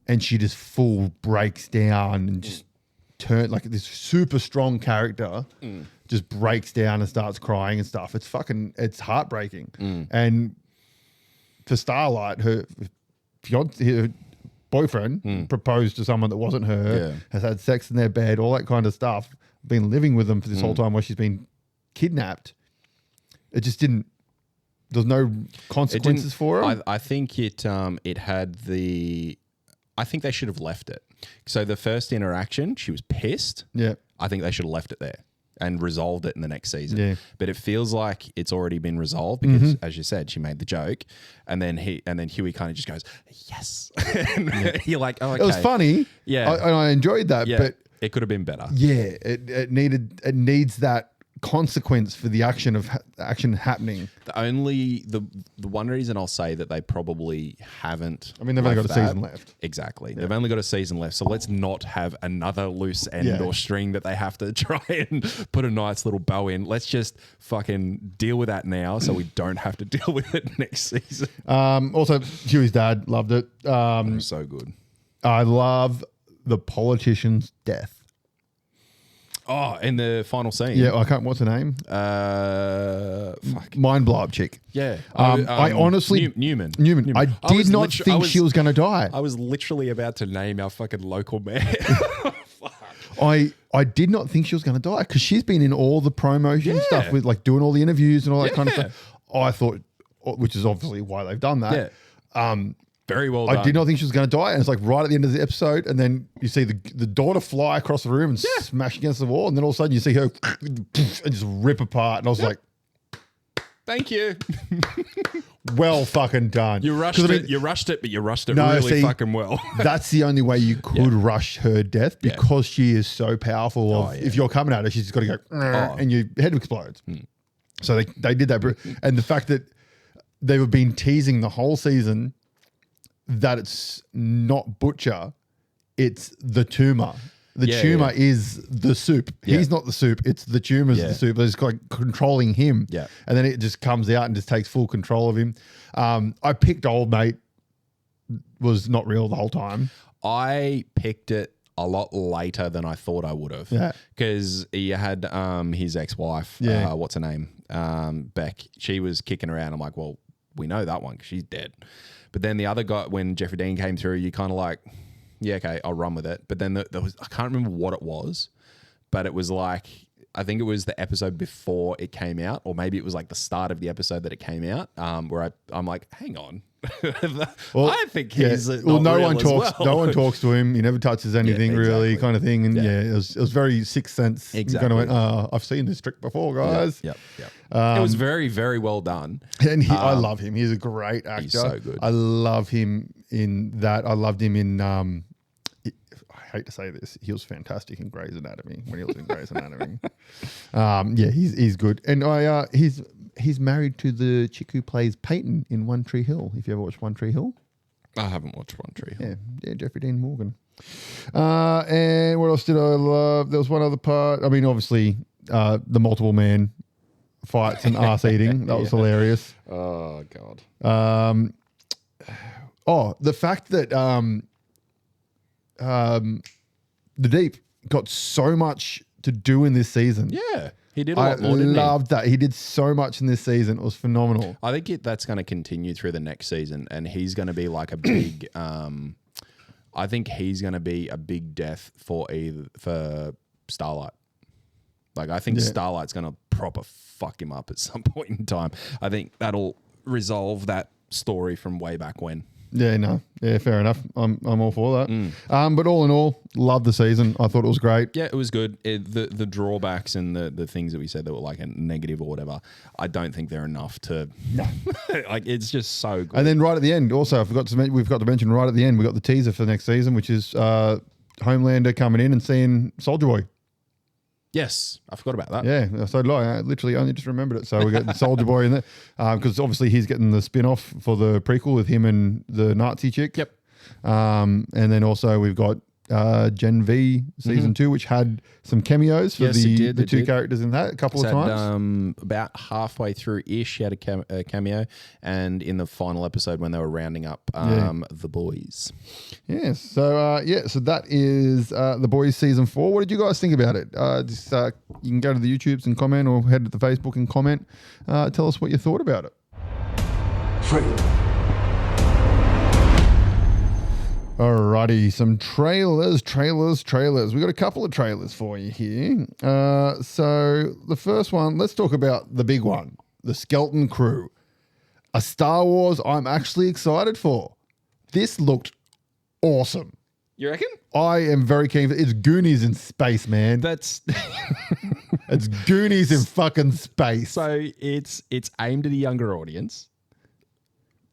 And she just full breaks down and just like this super strong character just breaks down and starts crying and stuff. It's heartbreaking. And for Starlight, her boyfriend proposed to someone that wasn't her, has had sex in their bed, all that kind of stuff, been living with them for this whole time while she's been kidnapped. It just didn't. There's no consequences for her. I think it had the. I think they should have left it. So the first interaction, she was pissed. Yeah. I think they should have left it there and resolved it in the next season. Yeah. But it feels like it's already been resolved because, as you said, she made the joke, and then Huey kind of just goes, "Yes." And you're like, "Oh, okay." It was funny. Yeah, I enjoyed that. Yeah, but it could have been better. Yeah, it needs that consequence for the action happening. The one reason I'll say that they probably haven't. I mean, they've only got a season left. Exactly, they've only got a season left. So let's not have another loose end or string that they have to try and put a nice little bow in. Let's just fucking deal with that now, so we don't have to deal with it next season. Also, Huey's dad loved it. So good. I love the politician's death. Oh, in the final scene. Yeah, I can't. What's her name? Mind blow up chick. Yeah. I honestly Newman. I did not think she was going to die. I was literally about to name our fucking local mayor. I did not think she was going to die because she's been in all the promotion stuff with like doing all the interviews and all that kind of stuff. I thought, which is obviously why they've done that. Yeah. Very well done. I did not think she was going to die. And it's like right at the end of the episode. And then you see the daughter fly across the room and smash against the wall. And then all of a sudden you see her and just rip apart. And I was like, thank you. Well fucking done. You rushed it. But you rushed it really fucking well. That's the only way you could rush her death because she is so powerful. If you're coming at her, she's just got to go and your head explodes. So they did that. And the fact that they've been teasing the whole season that it's not Butcher, it's the tumor. The tumor is the soup. Yeah. He's not the soup. It's the tumor's the soup. It's like controlling him. Yeah. And then it just comes out and just takes full control of him. I picked old mate was not real the whole time. I picked it a lot later than I thought I would have. Yeah. Because he had his ex-wife, Yeah. what's her name? Beck. She was kicking around. I'm like, well, we know that one because she's dead. But then the other guy, when Jeffrey Dean came through, you kind of like, yeah, okay, I'll run with it. But then there was, I can't remember what it was, but it was like, I think it was the episode before it came out, or maybe it was like the start of the episode that it came out, where I'm like, hang on. Well, I think he's no one talks. No one talks to him. He never touches anything really, kind of thing. And it was very Sixth Sense. Exactly. Kind of went, I've seen this trick before, guys. Yep. It was very, very well done. And I love him. He's a great actor. He's so good. I love him in that. I loved him in. I hate to say this, he was fantastic in Grey's Anatomy when he was in Grey's Anatomy. He's good, and he's married to the chick who plays Peyton in One Tree Hill. If you ever watched One Tree Hill, I haven't watched One Tree Hill. Yeah, Jeffrey Dean Morgan. And what else did I love? There was one other part. I mean, obviously, the multiple man fights and ass eating. That was hilarious. Oh God. The fact that the Deep got so much to do in this season. Yeah, he did a lot more, didn't he? I loved that. He did so much in this season. It was phenomenal. I think that's going to continue through the next season, and he's going to be like a big. I think he's going to be a big death for Starlight. Like, I think Starlight's going to proper fuck him up at some point in time. I think that'll resolve that story from way back when. Yeah, fair enough. I'm all for that. But all in all, love the season. I thought it was great. Yeah, it was good. The drawbacks and the things that we said that were like a negative or whatever, I don't think they're enough to. Like, it's just so good. And then right at the end, also, we've got to mention right at the end, we got the teaser for the next season, which is Homelander coming in and seeing Soldier Boy. Yes, I forgot about that. Yeah, so I literally only just remembered it. So we got the Soldier Boy in there because obviously he's getting the spin-off for the prequel with him and the Nazi chick. Yep. And then also we've got Gen V season 2, which had some cameos for the two characters in that a couple of times. About halfway through-ish, he had a cameo, and in the final episode when they were rounding up the boys. Yes. So that is The Boys season 4. What did you guys think about it? You can go to the YouTubes and comment, or head to the Facebook and comment. Tell us what you thought about it. Alrighty, some trailers. We got a couple of trailers for you here. So the first one, let's talk about the big one, the Skeleton Crew. A Star Wars I'm actually excited for. This looked awesome. You reckon? I am very keen. It's Goonies in space, man. That's it's Goonies in fucking space. So it's aimed at a younger audience,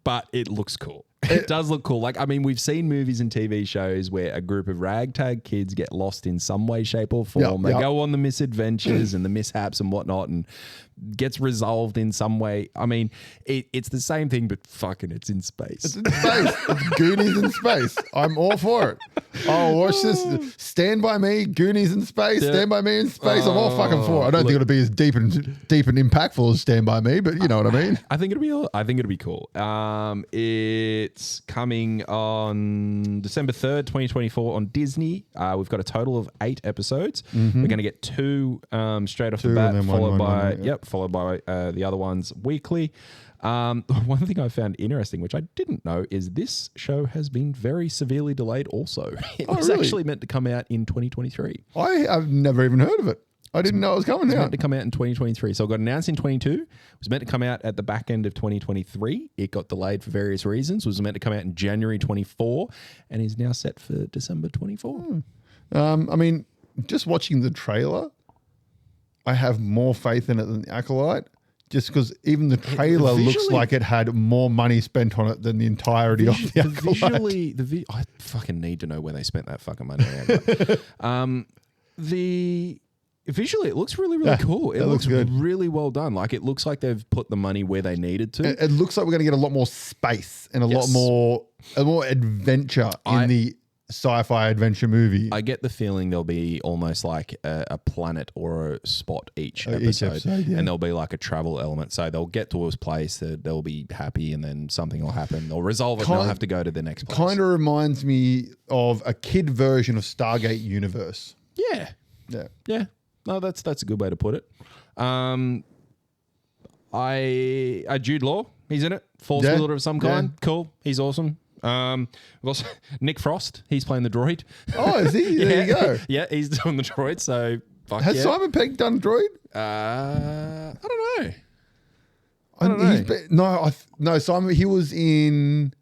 but it looks cool. It does look cool. Like, I mean, we've seen movies and TV shows where a group of ragtag kids get lost in some way, shape, or form. They go on the misadventures and the mishaps and whatnot, and gets resolved in some way. I mean, it's the same thing, but fucking it's in space. It's in space. It's Goonies in space. I'm all for it. Oh, watch this. Stand By Me, Goonies in space. Yeah. Stand By Me in space. I'm all fucking for it. I don't think it'll be as deep and impactful as Stand By Me, but you know what I mean. I think it'll be cool. It's coming on December 3rd, 2024 on Disney. We've got a total of 8 episodes. Mm-hmm. We're going to get 2 straight off the bat, followed by the other ones weekly. One thing I found interesting, which I didn't know, is this show has been very severely delayed also. It was actually meant to come out in 2023. I've never even heard of it. I didn't know it was coming out. It was meant to come out in 2023. So it got announced in 22. It was meant to come out at the back end of 2023. It got delayed for various reasons. It was meant to come out in January 24 and is now set for December 24. I mean, just watching the trailer, I have more faith in it than the Acolyte. Just because even the trailer looks like it had more money spent on it than the entirety of the Acolyte. I fucking need to know where they spent that fucking money. Visually, it looks really, really cool. It looks good. Really well done. Like, it looks like they've put the money where they needed to. It looks like we're going to get a lot more space and a lot more adventure in the sci-fi adventure movie. I get the feeling there'll be almost like a planet or a spot each episode, yeah. and there'll be like a travel element. So they'll get to a place that they'll be happy, and then something will happen. They'll resolve it, and they'll have to go to the next place. Kind of reminds me of a kid version of Stargate Universe. Yeah. No, that's a good way to put it. Jude Law, he's in it. Force wielder of some kind. Yeah. Cool. He's awesome. We've also Nick Frost. He's playing the droid. Oh, is he? There you go. Yeah, he's doing the droid. So Has Simon Pegg done droid? I don't know. No, Simon. He was in.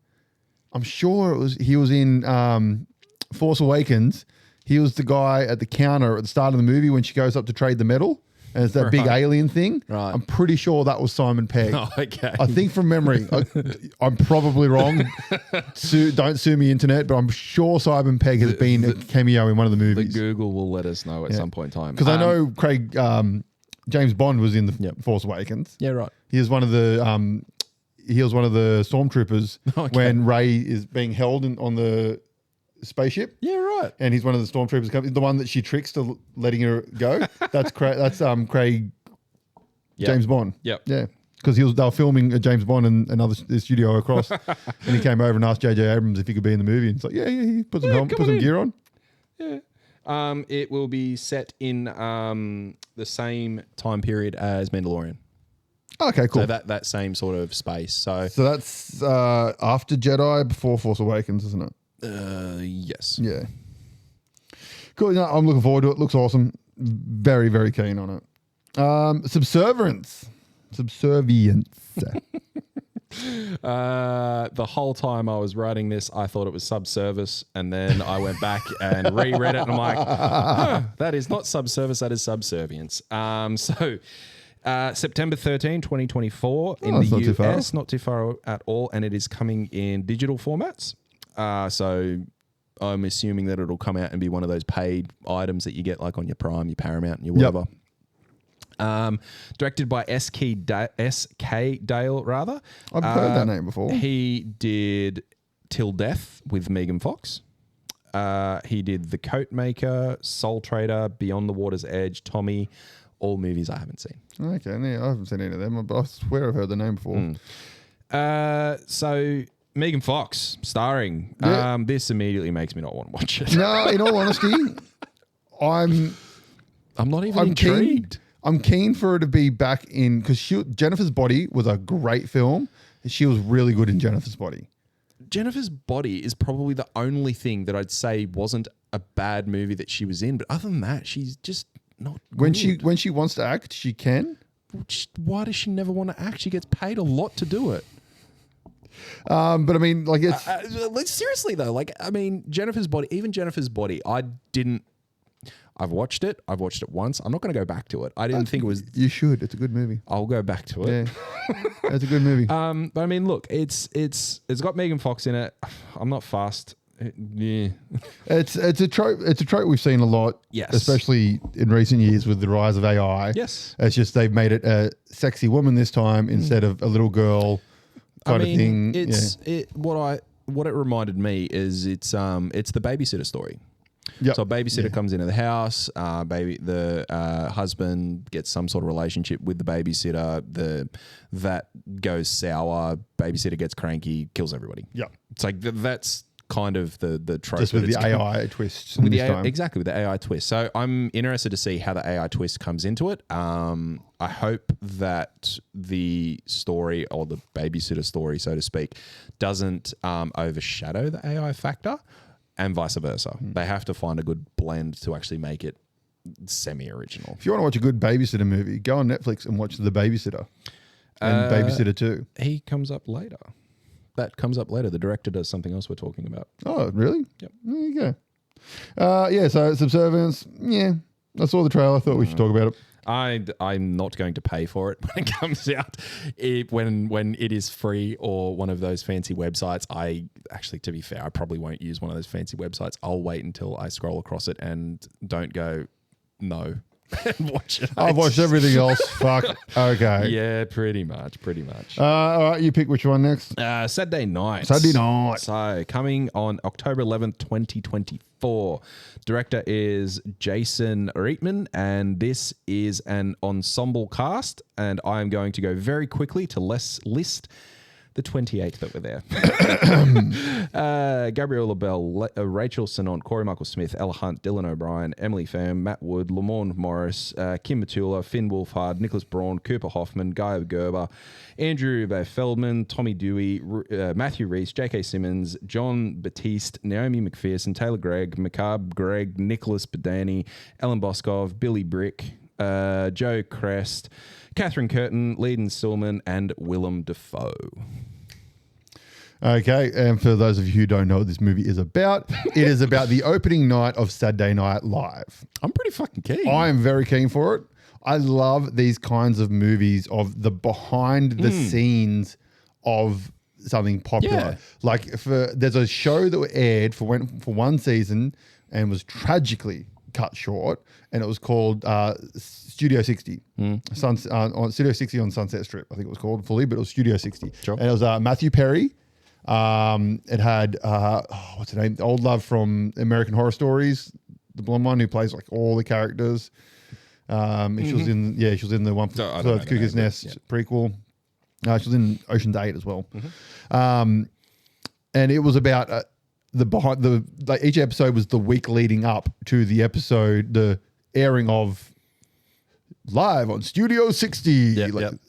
I'm sure he was in Force Awakens. He was the guy at the counter at the start of the movie when she goes up to trade the medal. And it's that big alien thing. Right. I'm pretty sure that was Simon Pegg. Oh, okay. I think from memory. I'm probably wrong. Don't sue me, internet, but I'm sure Simon Pegg has been a cameo in one of the The movies. Google will let us know at some point in time. Because I know Craig, James Bond was in the Force Awakens. Yeah, right. He was one of the stormtroopers when Rey is being held on the spaceship. Yeah, right. And he's one of the stormtroopers, the one that she tricks to letting her go. That's Craig, James Bond. Yep. Yeah. Because they were filming a James Bond in another studio across, and he came over and asked J.J. Abrams if he could be in the movie. And it's like, he put some put some gear on. Yeah. It will be set in the same time period as Mandalorian. Okay, cool. So that same sort of space. So that's after Jedi, before Force Awakens, isn't it? yes. Yeah. Cool. No, I'm looking forward to it. Looks awesome. Very, very keen on it. Subservience. The whole time I was writing this, I thought it was Subservice, and then I went back and reread it, and I'm like, that is not Subservice, that is Subservience. September 13, 2024 in the US, not too far at all, and it is coming in digital formats. So I'm assuming that it'll come out and be one of those paid items that you get like on your Prime, your Paramount, and your whatever. Directed by S.K. Dale, rather. I've heard that name before. He did Till Death with Megan Fox. He did The Coat Maker, Soul Trader, Beyond the Water's Edge, Tommy, all movies I haven't seen. Okay, I haven't seen any of them, but I swear I've heard the name before. So Megan Fox starring. Yeah. This immediately makes me not want to watch it. No, in all honesty, I'm not even intrigued. I'm keen for her to be back in, because Jennifer's Body was a great film. She was really good in Jennifer's Body. Jennifer's Body is probably the only thing that I'd say wasn't a bad movie that she was in. But other than that, she's just not good. When she wants to act, she can. Why does she never want to act? She gets paid a lot to do it. But I mean, like it's seriously though, like I mean, Jennifer's Body. I've watched it. I've watched it once. I'm not going to go back to it. I didn't think it was. You should. It's a good movie. I'll go back to it. Yeah, it's a good movie. But I mean, look, it's got Megan Fox in it. I'm not fussed. Yeah, it's a trope. It's a trope we've seen a lot. Yes, especially in recent years with the rise of AI. Yes, it's just they've made it a sexy woman this time instead of a little girl kind of thing. What it reminded me is it's the babysitter story. Yep. So a babysitter comes into the house, the husband gets some sort of relationship with the babysitter, that goes sour, babysitter gets cranky, kills everybody. Yeah. It's like that's kind of the trope. Just with the AI twist. Exactly, with the AI twist. So I'm interested to see how the AI twist comes into it. I hope that the story, or the babysitter story, so to speak, doesn't overshadow the AI factor. And vice versa. They have to find a good blend to actually make it semi-original. If you want to watch a good babysitter movie, go on Netflix and watch The Babysitter and Babysitter 2. He comes up later. That comes up later. The director does something else we're talking about. Oh, really? Yep. There you go. So Subservience, I saw the trailer. I thought we should talk about it. I'm not going to pay for it when it comes out. When it is free or one of those fancy websites, to be fair, I probably won't use one of those fancy websites. I'll wait until I scroll across it and don't go, no. and watch it. I've watched everything else. Fuck. Okay. Yeah, pretty much. All right, you pick which one next. Saturday night. So coming on October 11th, 2024. Director is Jason Reitman, and this is an ensemble cast. And I am going to go very quickly to list the 28 that were there. Gabriella Bell, Rachel Sennott, Corey Michael Smith, Ella Hunt, Dylan O'Brien, Emily Pham, Matt Wood, Lamorne Morris, Kim Matula, Finn Wolfhard, Nicholas Braun, Cooper Hoffman, Guy Gerber, Andrew Feldman, Tommy Dewey, Matthew Reese, J.K. Simmons, John Batiste, Naomi McPherson, Taylor Gregg, Macabre Gregg, Nicholas Badani, Ellen Boskov, Billy Brick, Joe Crest, Catherine Curtin, Leiden Stillman, and Willem Dafoe. Okay, and for those of you who don't know what this movie is about, it is about the opening night of Saturday Night Live. I'm pretty fucking keen. I am very keen for it. I love these kinds of movies of the behind the scenes of something popular. Yeah. Like there's a show that aired for one season and was tragically cut short, and it was called Studio 60. On Studio 60 on Sunset Strip, I think it was called fully, but it was Studio 60. Sure. And it was Matthew Perry. It had what's her name? Old love from American Horror Stories, the blonde one who plays like all the characters. She was in the one for the Cuckoo's Nest prequel. She was in Ocean's 8 as well. And it was about each episode was the week leading up to the episode, the airing of live on Studio 60,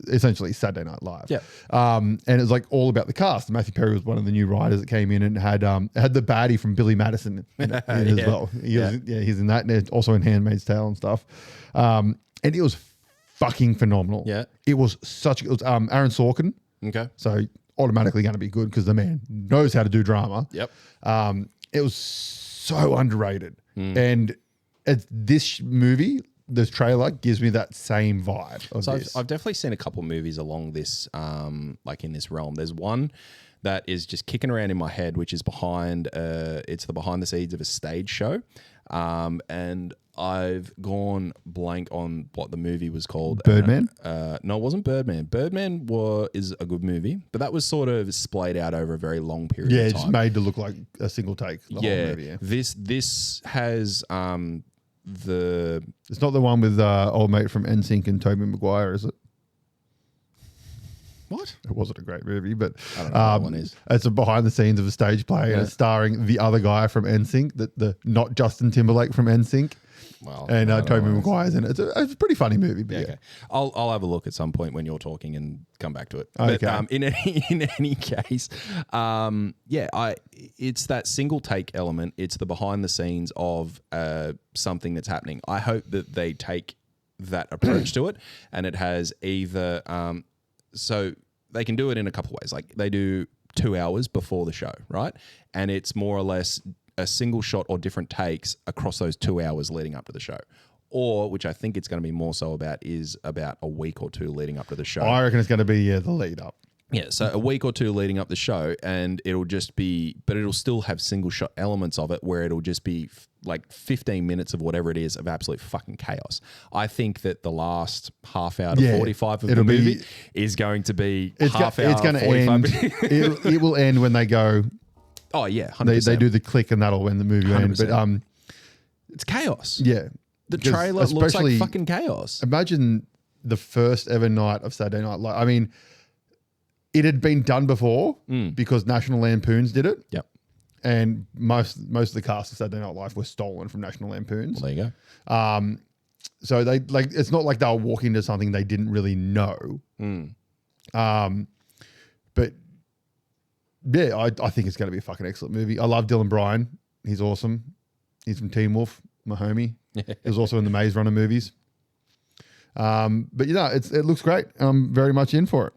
essentially Saturday Night Live. Yeah. And it was like all about the cast. Matthew Perry was one of the new writers that came in and had the baddie from Billy Madison in it as well. He's in that, and also in Handmaid's Tale and stuff. And it was fucking phenomenal. Yeah. It was Aaron Sorkin. Okay. So automatically going to be good because the man knows how to do drama. Yep. It was so underrated. And this movie, this trailer gives me that same vibe of this. I've definitely seen a couple movies along this, like in this realm. There's one that is just kicking around in my head, which is it's the behind the scenes of a stage show. And I've gone blank on what the movie was called. Birdman? No, it wasn't Birdman. Birdman is a good movie, but that was sort of splayed out over a very long period of time. Yeah, it's made to look like a single take. The whole movie, yeah. This has It's not the one with old mate from NSYNC and Tobey Maguire, is it? What? It wasn't a great movie, but I don't know what that one is. It's a behind the scenes of a stage play, and it's starring the other guy from NSYNC, the not Justin Timberlake from NSYNC. Well, and Tobey Maguire's in it. It's a pretty funny movie. But okay. I'll have a look at some point when you're talking and come back to it. Okay. But in any case, it's that single take element. It's the behind the scenes of something that's happening. I hope that they take that approach to it, and it has either so they can do it in a couple ways. Like they do 2 hours before the show, right? And it's more or less a single shot or different takes across those 2 hours leading up to the show. Or, which I think it's going to be more so about, is about a week or two leading up to the show. I reckon it's going to be the lead up. Yeah, so a week or two leading up the show, and it'll just be, but it'll still have single shot elements of it where it'll just be like 15 minutes of whatever it is of absolute fucking chaos. I think that the last half hour to 45 of the movie is going to be it's going to end. It will end when they go. Oh yeah, 100%. They do the click and that'll end the movie end. But it's chaos. Yeah, the trailer looks like fucking chaos. Imagine the first ever night of Saturday Night Live. I mean, it had been done before because National Lampoons did it. Yep. And most of the cast of Saturday Night Live were stolen from National Lampoons. Well, there you go. So they it's not like they were walking into something they didn't really know. But yeah, I think it's going to be a fucking excellent movie. I love Dylan Bryan. He's awesome. He's from Teen Wolf, my homie. He was also in the Maze Runner movies. But you know, it looks great. I'm very much in for it.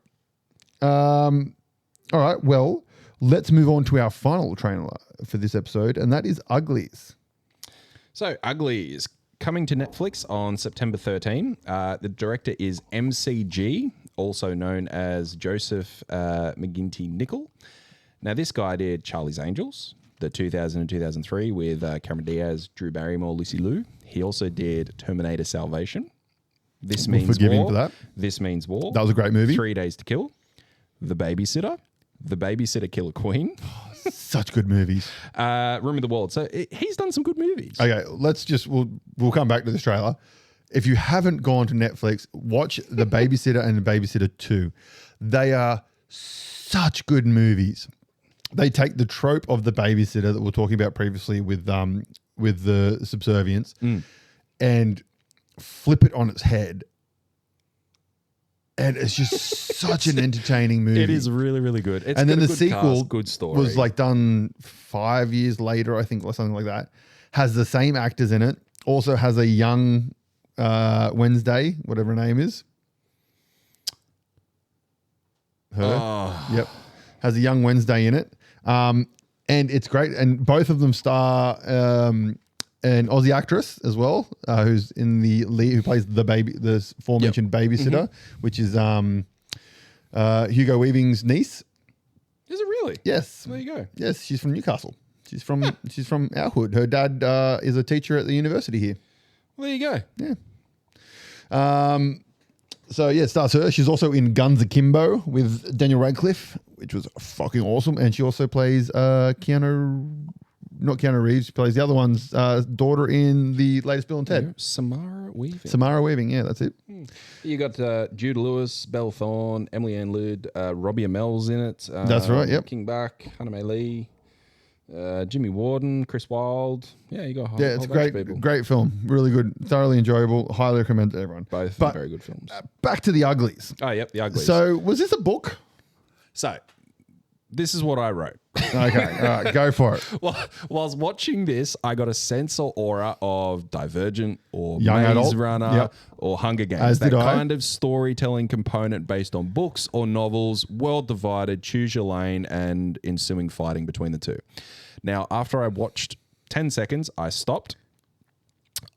All right, well, let's move on to our final trailer for this episode, and that is Uglies. So, Uglies coming to Netflix on September 13. The director is MCG, also known as Joseph McGinty Nicol. Now, this guy did Charlie's Angels, the 2000 and 2003 with Cameron Diaz, Drew Barrymore, Lucy Liu. He also did Terminator Salvation. This We'll Means forgive him War. for that. This Means War. That was a great movie. 3 Days to Kill. The Babysitter. The Babysitter Killer Queen. Such good movies. Room of the World. So he's done some good movies. Okay, we'll come back to this trailer. If you haven't gone to Netflix, watch The Babysitter and The Babysitter 2. They are such good movies. They take the trope of the babysitter that we were talking about previously with the Subservience and flip it on its head. And it's just such an entertaining movie. It is really, really good. It's And then got the a good sequel cast, good story. was like done 5 years later, I think, or something like that. Has the same actors in it. Also has a young Wednesday, whatever her name is. Her. Yep. Has a young Wednesday in it. And it's great. And both of them star an Aussie actress as well, who's in the lead, who plays the aforementioned babysitter, which is Hugo Weaving's niece. Is it really? Yes. There you go. Yes, she's from Newcastle. She's from our hood. Her dad is a teacher at the university here. Well, there you go. Yeah. So yeah, it stars her. She's also in Guns Akimbo with Daniel Radcliffe, which was fucking awesome. And she also plays not Keanu Reeves. She plays the other one's daughter in the latest Bill and Ted. Samara Weaving. Samara Weaving. Yeah, that's it. You got Jude Lewis, Belle Thorne, Emily Ann Lude, Robbie Amell's in it. That's right, yep. King Bach, Hannah Mae Lee, Jimmy Warden, Chris Wilde. Yeah, you got a whole, Yeah, it's a whole bunch of people. great film. Really good. Thoroughly enjoyable. Highly recommend to everyone. Both But very good films. back to the Uglies. Oh, yep, the Uglies. So was this a book? So, this is what I wrote. Okay, all right, go for it. Well, whilst watching this, I got a sense or aura of Divergent or Young Maze adult. Runner Yep. or Hunger Games. As that did I. kind of storytelling component based on books or novels, world divided, choose your lane, and ensuing fighting between the two. Now, after I watched 10 seconds, I stopped.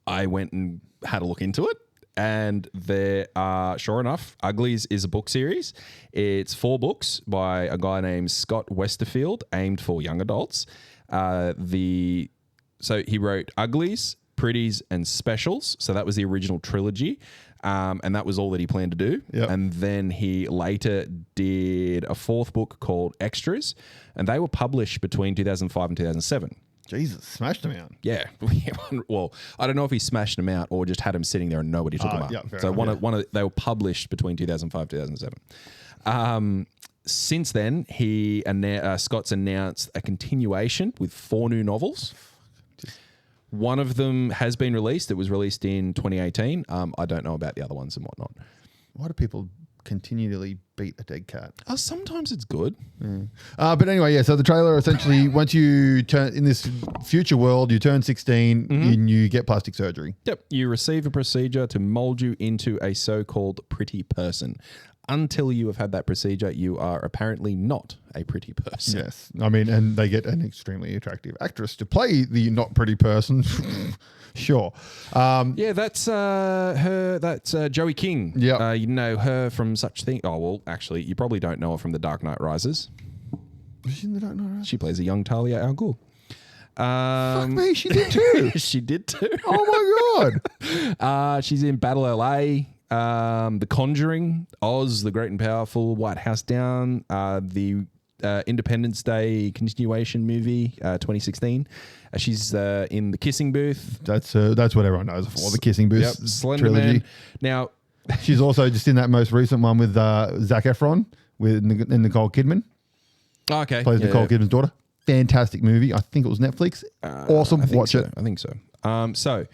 I went and had a look into it. And there are, sure enough, Uglies is a book series. It's 4 books by a guy named Scott Westerfield, aimed for young adults. So he wrote Uglies, Pretties, and Specials. So that was the original trilogy. And that was all that he planned to do. Yep. And then he later did a 4th book called Extras. And they were published between 2005 and 2007. Jesus, smashed them out. Yeah. Well, I don't know if he smashed them out or just had them sitting there and nobody took them up. Yeah, fair So enough, they were published between 2005 2007. Since then, Scott's announced a continuation with 4 new novels. One of them has been released. It was released in 2018. I don't know about the other ones and whatnot. Why do people continually beat a dead cat? Sometimes it's good. But anyway, yeah. So the trailer essentially, once you turn in this future world, you turn 16 and you get plastic surgery. Yep. You receive a procedure to mold you into a so-called pretty person. Until you have had that procedure, you are apparently not a pretty person. Yes, I mean, and they get an extremely attractive actress to play the not pretty person. Sure. Yeah, that's her. That's Joey King. Yeah. You know her from such thing. Oh, well, actually, you probably don't know her from The Dark Knight Rises. Was she in the Dark Knight Rises? She plays a young Talia al Ghul. Fuck me, she did too. She did too. Oh my god. She's in Battle LA, The Conjuring, Oz, the Great and Powerful, White House Down, the Independence Day continuation movie, 2016. She's in The Kissing Booth. That's what everyone knows her for, the Kissing Booth Slender trilogy. Man. Now, she's also just in that most recent one with Zac Efron and Nicole Kidman. okay, Plays Nicole Kidman's daughter. Fantastic movie. I think it was Netflix. Awesome. Watch it. I think so. So,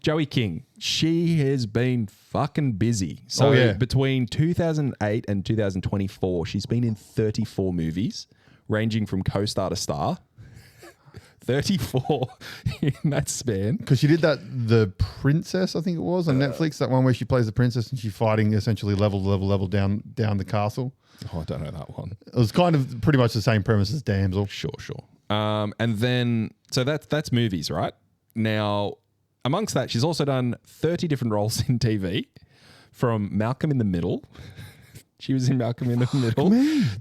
Joey King, she has been fucking busy. So between 2008 and 2024, she's been in 34 movies, ranging from co-star to star. 34 in that span. Because she did The Princess, I think it was, on Netflix. That one where she plays the princess and she's fighting essentially level down the castle. Oh, I don't know that one. It was kind of pretty much the same premise as Damsel. Sure. And then, so that's movies, right? Now, amongst that, she's also done 30 different roles in TV, from Malcolm in the Middle. She was in Malcolm in the Middle.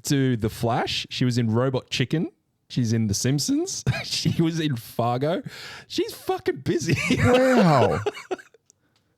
To The Flash. She was in Robot Chicken. She's in The Simpsons. She was in Fargo. She's fucking busy. Wow.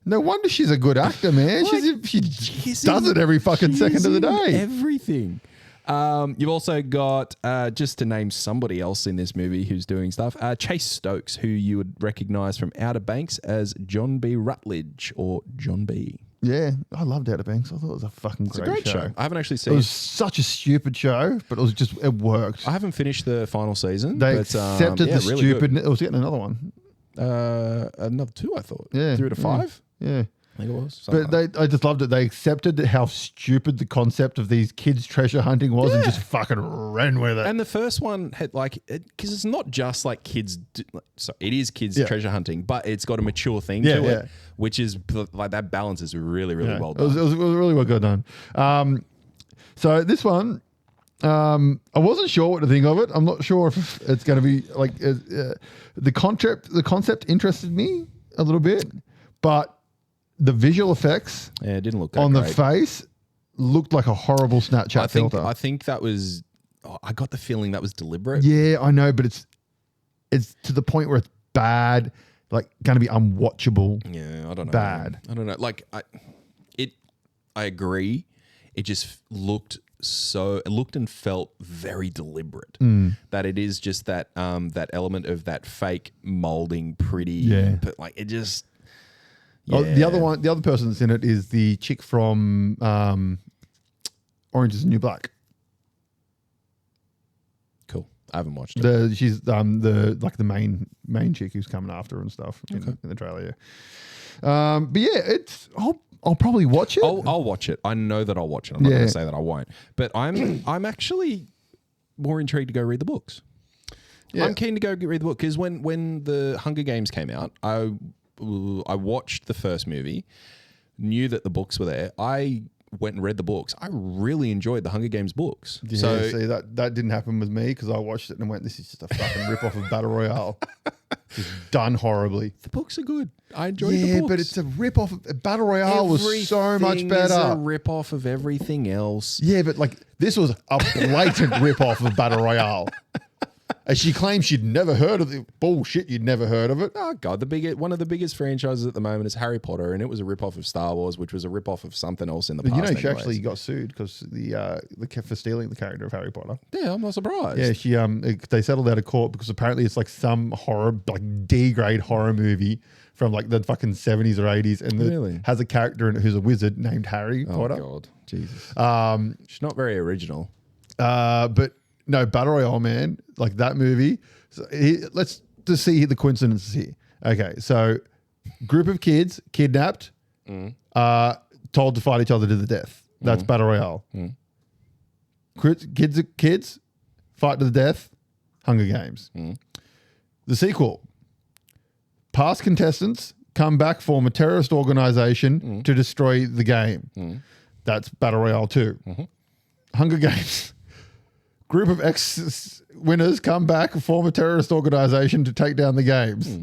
No wonder she's a good actor, man. Like, she does it every fucking second of the day. Everything. You've also got, just to name somebody else in this movie who's doing stuff, Chase Stokes, who you would recognize from Outer Banks as John B. Rutledge or John B. Yeah, I loved Outer Banks. I thought it was a fucking great show. I haven't actually It seen was such a stupid show, but it worked. I haven't finished the final season. They but, accepted the really stupidness. It was getting another one. Another 2, I thought. Yeah. 3 to 5? Yeah. I think it was. But I just loved it. They accepted how stupid the concept of these kids treasure hunting was and just fucking ran with it. And the first one had because it's not just like kids. So it is kids treasure hunting, but it's got a mature thing to it, which is like that balance is really, really well done. It was really well done. So this one, I wasn't sure what to think of it. I'm not sure if it's going to be like the concept. The concept interested me a little bit, but the visual effects it didn't look on great. the face looked like a horrible Snapchat filter. I think that was. I got the feeling that was deliberate. Yeah, I know, but it's to the point where it's bad, like going to be unwatchable. Yeah, I don't know. Bad. I don't know. Like I agree. It just looked and felt very deliberate. That it is just that that element of that fake molding, pretty. But like it just. Yeah. Oh, the other person that's in it is the chick from Orange is the New Black. Cool. I haven't watched it. She's the main chick who's coming after her and stuff in the trailer. Yeah. But yeah, I'll probably watch it. I'll watch it. I know that I'll watch it. I'm not going to say that I won't. But I'm actually more intrigued to go read the books. Yeah. I'm keen to go read the book because when the Hunger Games came out, I watched the first movie, knew that the books were there. I went and read the books. I really enjoyed the Hunger Games books. Yeah, so see, that didn't happen with me because I watched it and went, this is just a fucking rip-off of Battle Royale. Just done horribly. The books are good. I enjoyed the books. Yeah, but it's a rip-off. Battle Royale was so much better. Is a rip-off of everything else. Yeah, but like this was a blatant rip-off of Battle Royale. As she claims she'd never heard of it. Bullshit, you'd never heard of it. Oh, God. One of the biggest franchises at the moment is Harry Potter, and it was a rip-off of Star Wars, which was a rip-off of something else in the past. You know, she actually got sued because for stealing the character of Harry Potter. Yeah, I'm not surprised. Yeah, they settled out of court because apparently it's like some horror, like D-grade horror movie from like the fucking 70s or 80s, and really? Has a character in it who's a wizard named Harry Potter. Oh, God. Jesus. She's not very original. But no, Battle Royale, man, like that movie. So let's just see the coincidences here. Okay, so group of kids kidnapped, told to fight each other to the death. That's Battle Royale. Kids fight to the death. Hunger Games. The sequel. Past contestants come back, form a terrorist organization to destroy the game. That's Battle Royale 2. Hunger Games. Group of ex-winners come back, form a terrorist organization to take down the games.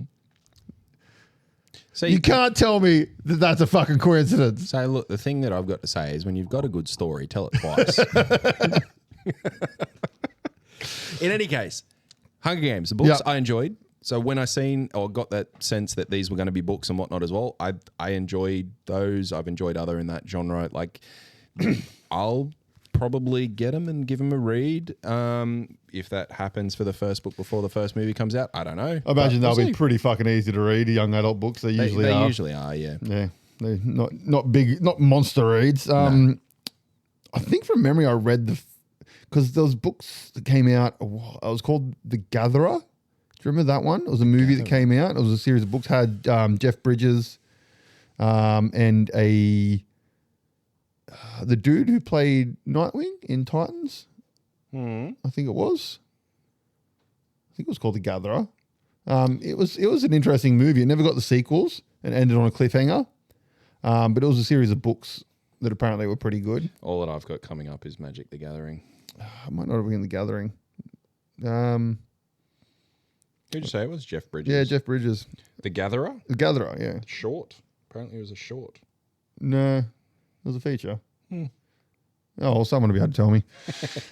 So you can't tell me that that's a fucking coincidence. So look, the thing that I've got to say is when you've got a good story, tell it twice. In any case, Hunger Games, the books I enjoyed. So when I got that sense that these were going to be books and whatnot as well, I enjoyed those. I've enjoyed other in that genre. Like I'll probably get them and give them a read. If that happens for the first book before the first movie comes out, I don't know. I imagine they'll be pretty fucking easy to read. Young adult books, they usually are. They usually are, yeah. Yeah, they're not big, not monster reads. I think from memory I read because those books that came out. It was called The Gatherer. Do you remember that one? It was a movie that came out. It was a series of books. Had Jeff Bridges and the dude who played Nightwing in Titans. I think it was called The Gatherer. It was an interesting movie. It never got the sequels and ended on a cliffhanger. But it was a series of books that apparently were pretty good. All that I've got coming up is Magic the Gathering. I might not have been The Gathering. Who'd you say it was? Jeff Bridges? Yeah, Jeff Bridges. The Gatherer? The Gatherer, yeah. Short. Apparently it was a short. No, it was a feature. Oh, well, someone will be able to tell me.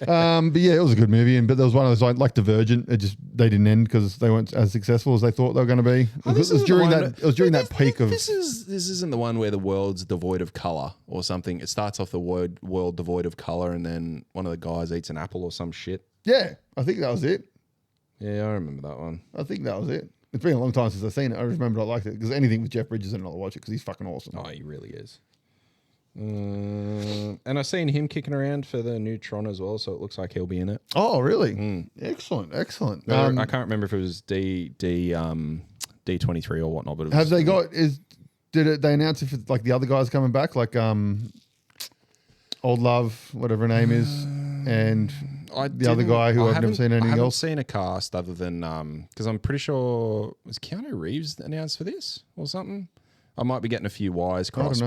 But yeah, it was a good movie. But there was one of those like Divergent. They didn't end because they weren't as successful as they thought they were going to be. It was during that peak of. This isn't the one where the world's devoid of color or something. It starts off the world devoid of color, and then one of the guys eats an apple or some shit. Yeah, I think that was it. Yeah, I remember that one. I think that was it. It's been a long time since I've seen it. I remember I liked it because anything with Jeff Bridges in it, I'll watch it because he's fucking awesome. Oh, he really is. And I've seen him kicking around for the new Tron as well, so it looks like he'll be in it. Oh, really? Excellent. I can't remember if it was D23 or whatnot, but it was, have they got they announce if it's like the other guys coming back, like Old Love, whatever her name is, and the other guy who I've never seen anything else? I haven't seen a cast other than because I'm pretty sure was Keanu Reeves announced for this or something. I might be getting a few wires crossed,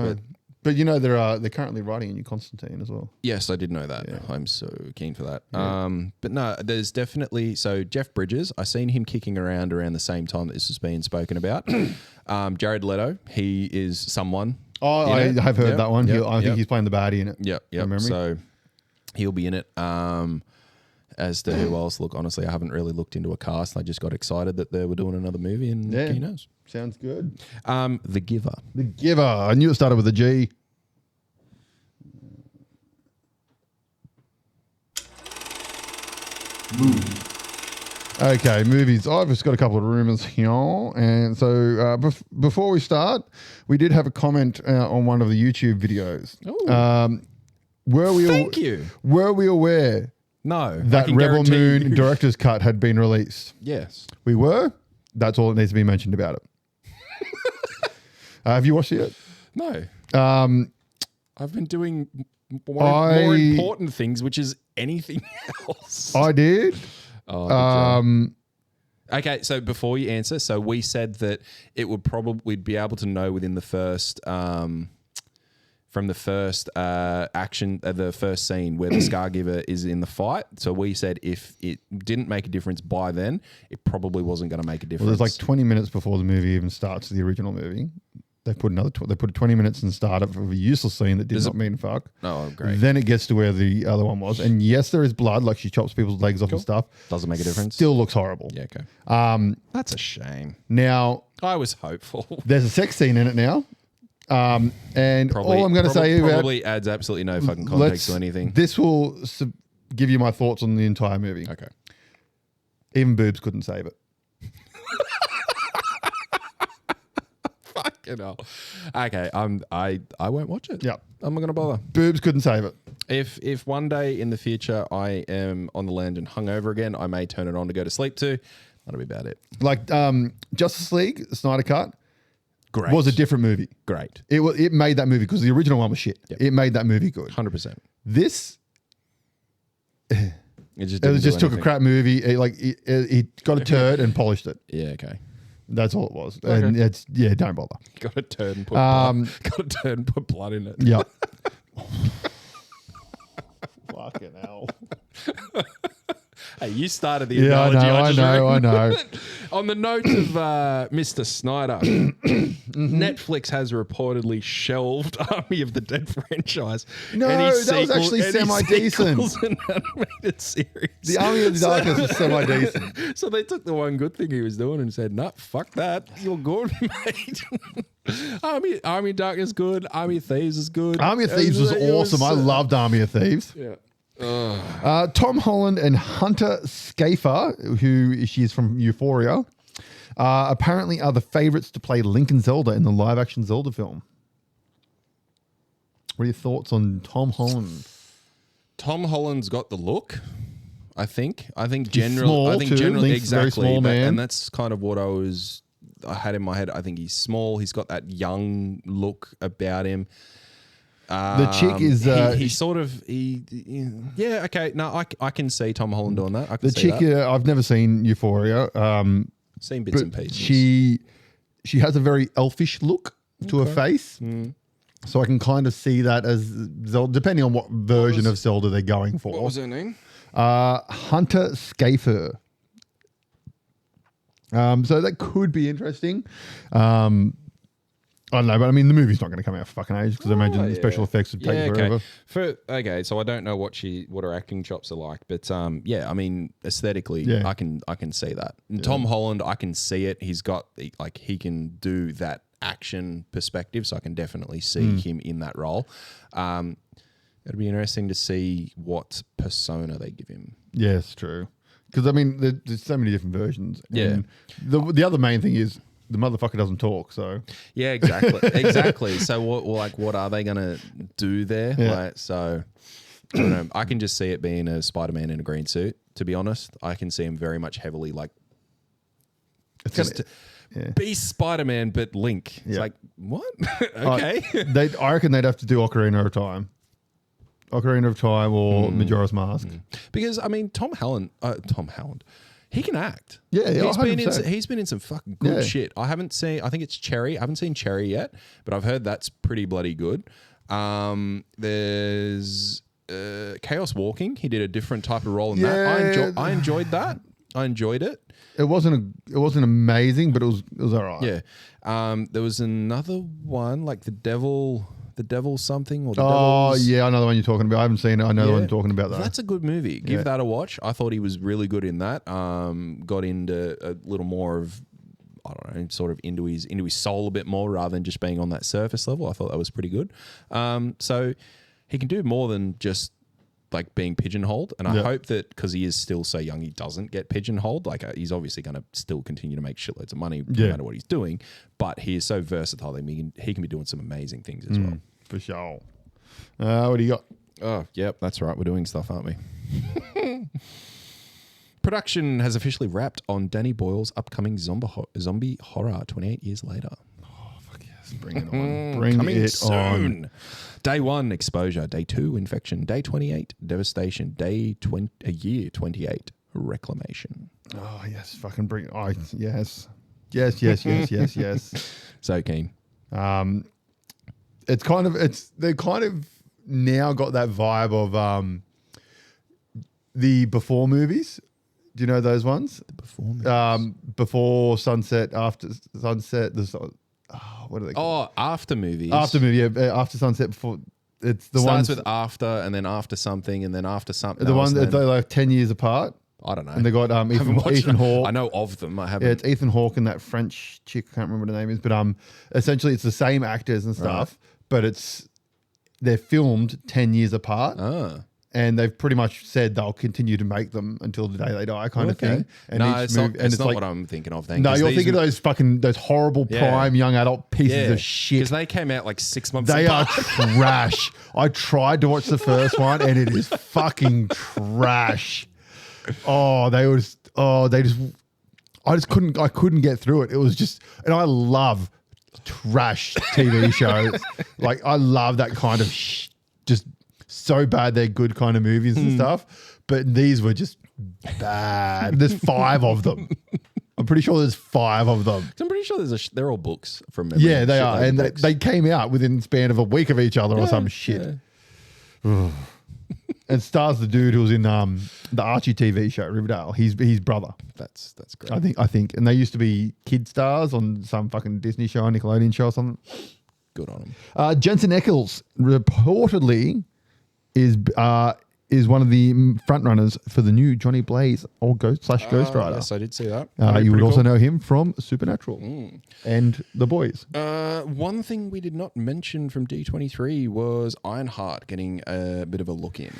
but you know they're currently writing a new Constantine as well. Yes, I did know that. Yeah. I'm so keen for that. Yeah. But no, there's definitely Jeff Bridges. I seen him kicking around the same time that this was being spoken about. Jared Leto, he is someone. Oh, I have heard that one. I think he's playing the baddie in it. Yeah. So he'll be in it. As to who else, look, honestly, I haven't really looked into a cast. I just got excited that they were doing another movie, and who knows? Sounds good. The Giver. The Giver. I knew it started with a G. Okay, movies. I've just got a couple of rumors here. And so before we start, we did have a comment on one of the YouTube videos. Thank you. Were we aware that Rebel Moon director's cut had been released? Yes. We were. That's all that needs to be mentioned about it. Have you watched it yet? No. I've been doing more important things, which is anything else. I did. Okay, so before you answer, so we said that it would we'd be able to know within the first from the first action, the first scene where the Scargiver is in the fight. So we said if it didn't make a difference by then, it probably wasn't going to make a difference. Well, there's like 20 minutes before the movie even starts, the original movie. They put they put 20 minutes and start it for a useless scene that did not mean fuck. Oh, great. Then it gets to where the other one was. And yes, there is blood, like she chops people's legs off and stuff. Doesn't make a difference. Still looks horrible. Yeah, okay. That's a shame. Now, I was hopeful. There's a sex scene in it now. And all I'm going to say probably adds absolutely no fucking context to anything. This will give you my thoughts on the entire movie. Okay. Even boobs couldn't save it. Fucking hell. Okay, I won't watch it. Yeah, I'm not going to bother. Boobs couldn't save it. If one day in the future I am on the land and hungover again, I may turn it on to go to sleep to. That'll be about it. Like Justice League, Snyder Cut. Great. Was a different movie. Great. It made that movie because the original one was shit. Yep. It made that movie good. 100%. This, it just took a crap movie. It got a turd and polished it. Yeah. Okay. That's all it was. Okay. And don't bother. Got a turd and put blood. Got a turd and put blood in it. Yep. Fucking hell. Hey, you started the analogy. I know. On the note of Mr. Snyder, Netflix has reportedly shelved Army of the Dead franchise. No, that was actually semi-decent. An animated series. The Army of the Darkness was semi-decent. So they took the one good thing he was doing and said, "Nah, fuck that. You're good, mate." Army of Darkness good. Army of Thieves is good. Army of Thieves was awesome. I loved Army of Thieves. Yeah. Tom Holland and Hunter Schafer, who she's from Euphoria, apparently are the favorites to play Link and Zelda in the live-action Zelda film. What are your thoughts on Tom Holland? Tom Holland's got the look. I think generally exactly, very small man. And that's kind of what I had in my head. I think he's small. He's got that young look about him. The chick is yeah, okay. No, I can see Tom Holland doing that. I can the see chick. that. I've never seen Euphoria. Seen bits and pieces. She has a very elfish look to her face, so I can kind of see that as Zelda, depending on what version of Zelda they're going for. What was her name? Hunter Schafer. So that could be interesting. I don't know, but I mean, the movie's not going to come out for fucking ages because I imagine the special effects would take forever. Okay, so I don't know what her acting chops are like, but I mean, aesthetically, I can see that. And Tom Holland, I can see it. He's got he can do that action perspective, so I can definitely see him in that role. It'll be interesting to see what persona they give him. Yes, true. Because I mean, there's so many different versions. Yeah. And the other main thing is the motherfucker doesn't talk. So yeah, exactly. So what are they gonna do there? Yeah. I don't know. I can just see it being a Spider-Man in a green suit. To be honest, I can see him very much heavily be Spider-Man, but Link. It's like what? Okay. I reckon they'd have to do Ocarina of Time. Ocarina of Time or Majora's Mask. Because I mean, Tom Holland, he can act. Yeah, he's been in some fucking good shit. I think it's Cherry. I haven't seen Cherry yet, but I've heard that's pretty bloody good. There's Chaos Walking. He did a different type of role in that. I enjoyed that. I enjoyed it. It wasn't amazing, but it was all right. Yeah. There was another one like the devil something or the yeah, I know the one you're talking about. I haven't seen it. I know the one you're talking about though. That's a good movie. Give that a watch. I thought he was really good in that. Got into a little more of, I don't know, sort of into his soul a bit more rather than just being on that surface level. I thought that was pretty good. So he can do more than just like being pigeonholed, and I hope that because he is still so young, he doesn't get pigeonholed. Like he's obviously going to still continue to make shitloads of money no matter what he's doing, but he is so versatile that he can be doing some amazing things as well. For sure. What do you got? Oh, yep, that's right. We're doing stuff, aren't we? Production has officially wrapped on Danny Boyle's upcoming zombie horror 28 years later. Oh, fuck yes. Bring it on. Bring Coming it soon. on. Day 1, exposure. Day 2, infection. Day 28, devastation. Year 28, reclamation. Oh, yes. Fucking bring it on. Yes. Yes. So keen. They kind of now got that vibe of the Before movies. Do you know those ones? The Before movies. Before Sunset, After Sunset. What are they called? Oh, after movies. After movie, yeah. After Sunset, before. It's the Starts ones with after and then after something and then after something. The ones that they're like 10 years apart. I don't know. And they got Ethan Hawke. I know of them. I haven't. Yeah, it's Ethan Hawke and that French chick. I can't remember what her name is, but essentially it's the same actors and stuff, but they're filmed 10 years apart. And they've pretty much said they'll continue to make them until the day they die, kind of thing. And no, it's not what I'm thinking of. Then no, you're thinking of those horrible prime young adult pieces of shit. Because they came out like 6 months. They apart. are trash. I tried to watch the first one, and it is fucking trash. I couldn't get through it. It was just, and I love trash TV shows. Like I love that kind of just so bad they're good kind of movies and stuff. But these were just bad. There's 5 of them. I'm pretty sure there's 5 of them. I'm pretty sure they're all books from memory. Yeah, they are. And they came out within the span of a week of each other or some shit. Yeah. And stars the dude who was in the Archie TV show, Riverdale. He's brother. That's great. I think. And they used to be kid stars on some fucking Disney show, Nickelodeon show or something. Good on him. Jensen Ackles reportedly is one of the front runners for the new Johnny Blaze or Ghost Rider. Yes, I did see that. You would also know him from Supernatural and The Boys. One thing we did not mention from D23 was Ironheart getting a bit of a look in.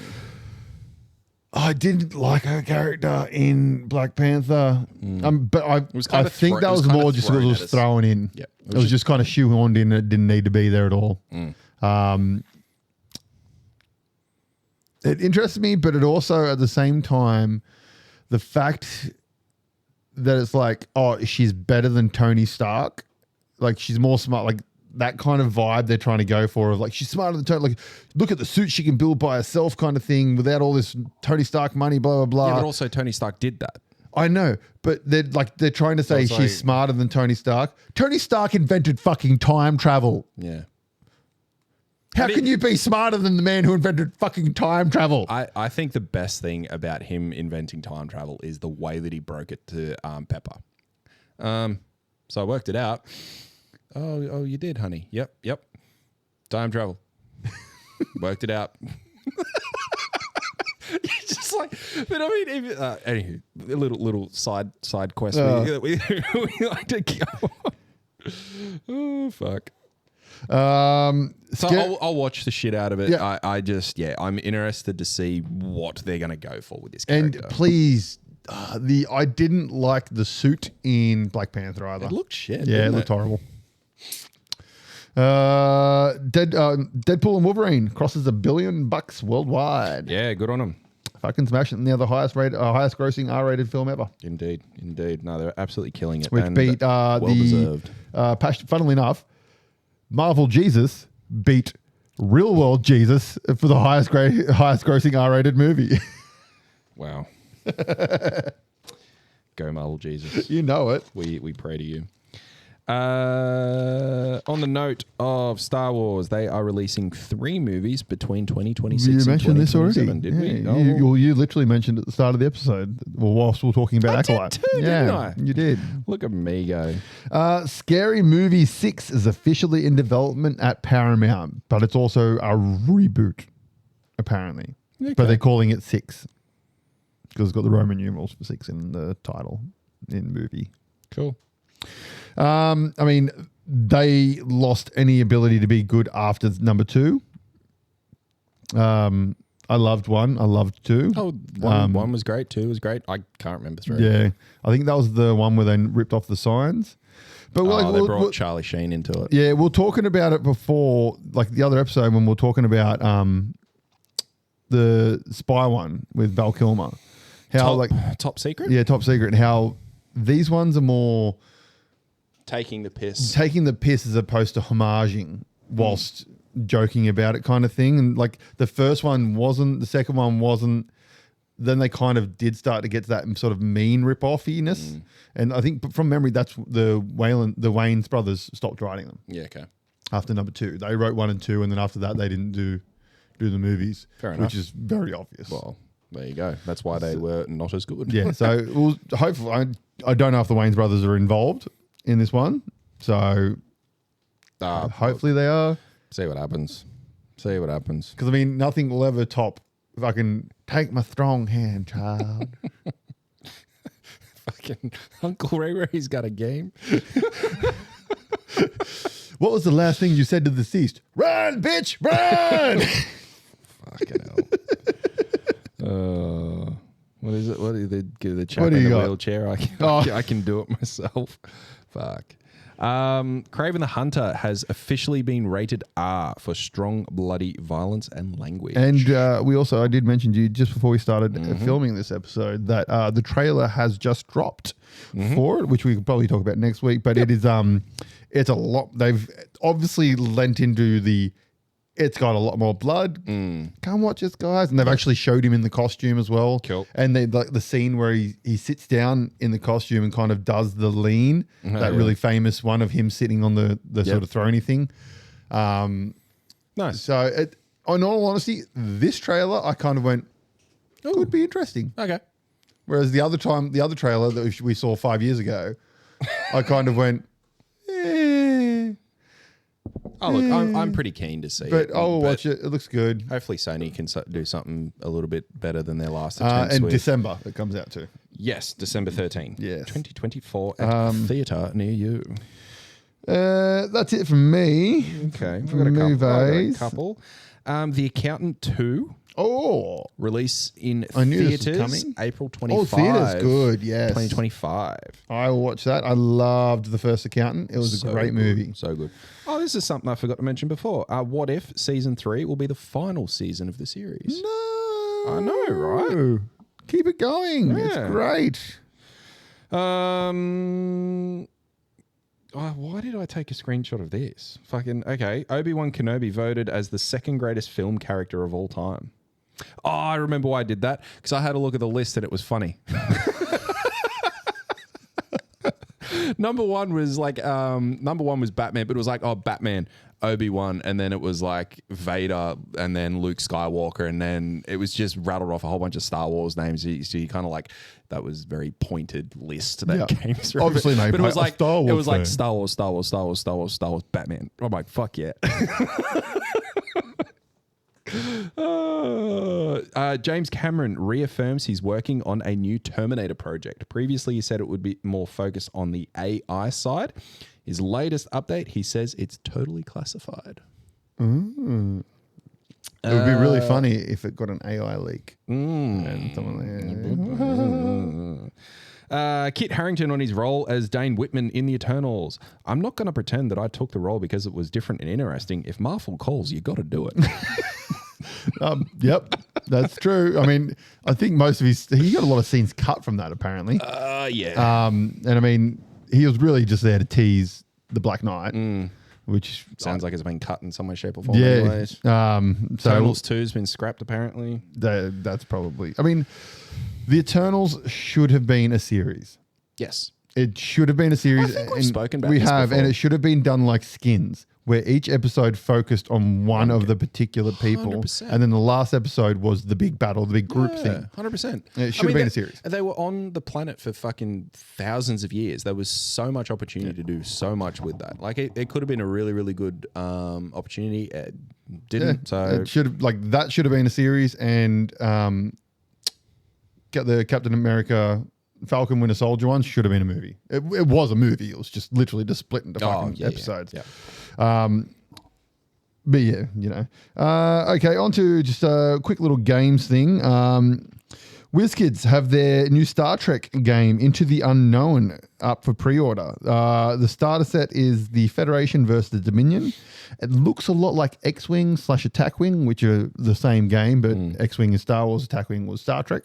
I didn't like her character in Black Panther, but I think that was more just because it was thrown in. Yeah, it was just kind of shoehorned in. It didn't need to be there at all. It interests me, but it also, at the same time, the fact that it's like, oh, she's better than Tony Stark. Like, she's more smart. Like, that kind of vibe they're trying to go for of like, she's smarter than Tony. Like, look at the suit she can build by herself kind of thing without all this Tony Stark money, blah, blah, blah. Yeah, but also Tony Stark did that. I know, but they're trying to say she's smarter than Tony Stark. Tony Stark invented fucking time travel. Yeah. How can you be smarter than the man who invented fucking time travel? I think the best thing about him inventing time travel is the way that he broke it to Pepper. So I worked it out. Oh, you did, honey. Yep. Time travel. Worked it out. It's just like, but I mean, anywho, a little side quest we like to go. Oh fuck. So I'll watch the shit out of it. Yeah. I'm interested to see what they're going to go for with this character. And please, I didn't like the suit in Black Panther either. It looked shit. Yeah, it looked horrible. Deadpool and Wolverine crosses $1 billion worldwide. Yeah, good on them. Fucking smash it. Now the highest grossing R-rated film ever. Indeed. No, they're absolutely killing it. Which and beat well deserved. Funnily enough, Marvel Jesus beat Real World Jesus for the highest grossing R-rated movie. Wow. Go Marvel Jesus. You know it. We pray to you. On the note of Star Wars, they are releasing 3 movies between 2026 and 2027. You mentioned this already. Did we? Oh. You literally mentioned at the start of the episode, whilst we were talking about Acolyte. Did too, didn't I? You did. Look at me go. Scary Movie 6 is officially in development at Paramount, but it's also a reboot, apparently. Okay. But they're calling it 6 because it's got the Roman numerals for 6 in the title in movie. Cool. I mean, they lost any ability to be good after number 2. I loved 1. I loved 2. Oh, one was great. 2 was great. I can't remember 3. Yeah. I think that was the one where they ripped off the signs. But they brought Charlie Sheen into it. Yeah, we were talking about it before, like the other episode when we were talking about the spy one with Val Kilmer. How Top Secret? Yeah, Top Secret. And how these ones are more taking the piss as opposed to homaging whilst joking about it kind of thing. And like the first one wasn't, the second one wasn't. Then they kind of did start to get to that sort of mean rip-offiness. And I think from memory, that's the Wayans brothers stopped writing them. Yeah, okay. After number 2. They wrote 1 and 2, and then after that they didn't do the movies. Fair enough. Which is very obvious. Well, there you go. That's why they were not as good. Yeah, so hopefully, I don't know if the Wayans brothers are involved in this one. So hopefully they are. See what happens. Because, I mean, nothing will ever top fucking take my strong hand, child. Fucking Uncle Ray Ray's got a game. What was the last thing you said to the deceased? Run, bitch, run! Fucking hell. What is it? What is the chap in the wheelchair? I can do it myself. Fuck. Craven the Hunter has officially been rated R for strong, bloody violence and language. And I did mention to you just before we started filming this episode that the trailer has just dropped for it, which we could probably talk about next week. But it is it's a lot. They've obviously lent into the. It's got a lot more blood. Come watch this, guys. And they've actually showed him in the costume as well. Cool. And they like the scene where he sits down in the costume and kind of does the lean, really famous one of him sitting on the sort of throny thing. Nice. So, in all honesty, this trailer, I kind of went, could be interesting. Okay. Whereas the other trailer that we saw 5 years ago, I kind of went, Oh, look, I'm pretty keen to see it. But I'll watch it. It looks good. Hopefully Sony can do something a little bit better than their last attempts. And December it comes out too. Yes, December 13. Yes. 2024 at a theatre near you. That's it from me. Okay. We've got a couple. The Accountant 2. Oh. Release in theatres April 25. Oh, theatres, good, yes. 2025. I will watch that. I loved The First Accountant. It was a great movie. So good. Oh, this is something I forgot to mention before. What If Season 3 will be the final season of the series? No. I know, right? Keep it going. Yeah. It's great. Why did I take a screenshot of this? Fucking, okay. Obi-Wan Kenobi voted as the second greatest film character of all time. Oh, I remember why I did that. Because I had a look at the list and it was funny. number one was Batman, but it was like, oh, Batman, Obi-Wan, and then it was like Vader, and then Luke Skywalker, and then it was just rattled off a whole bunch of Star Wars names. So you kind of like, that was very pointed list that came through. Obviously, but it was like Star Wars. It was like Star Wars, Batman. I'm like, fuck yeah. James Cameron reaffirms he's working on a new Terminator project. Previously, he said it would be more focused on the AI side. His latest update, he says it's totally classified. It would be really funny if it got an AI leak. And someone Kit Harington on his role as Dane Whitman in The Eternals. I'm not going to pretend that I took the role because it was different and interesting. If Marvel calls, you got to do it. Yep, that's true. I mean, I think most of he got a lot of scenes cut from that apparently. Yeah. And I mean, he was really just there to tease the Black Knight, which sounds like it's been cut in some way, shape, or form. Yeah. Anyways. Eternals So 2's been scrapped apparently. that's probably. I mean, the Eternals should have been a series. Yes. It should have been a series. I think we've spoken about we this have, before. and it should have been done like Skins, where each episode focused on one of the particular people, 100%. and then the last episode was the big battle, the big group thing. 100%. It should have been a series. They were on the planet for fucking thousands of years. There was so much opportunity to do so much with that. Like it could have been a really, really good opportunity. It didn't. So it should have that should have been a series, and get the Captain America Falcon Winter Soldier one should have been a movie. It was a movie. It was just literally just split into fucking episodes. Yeah. But yeah, okay, on to just a quick little games thing. WizKids have their new Star Trek game, Into the Unknown, up for pre-order. The starter set is the Federation versus the Dominion. It looks a lot like X-Wing / Attack Wing, which are the same game, but X-Wing is Star Wars, Attack Wing was Star Trek.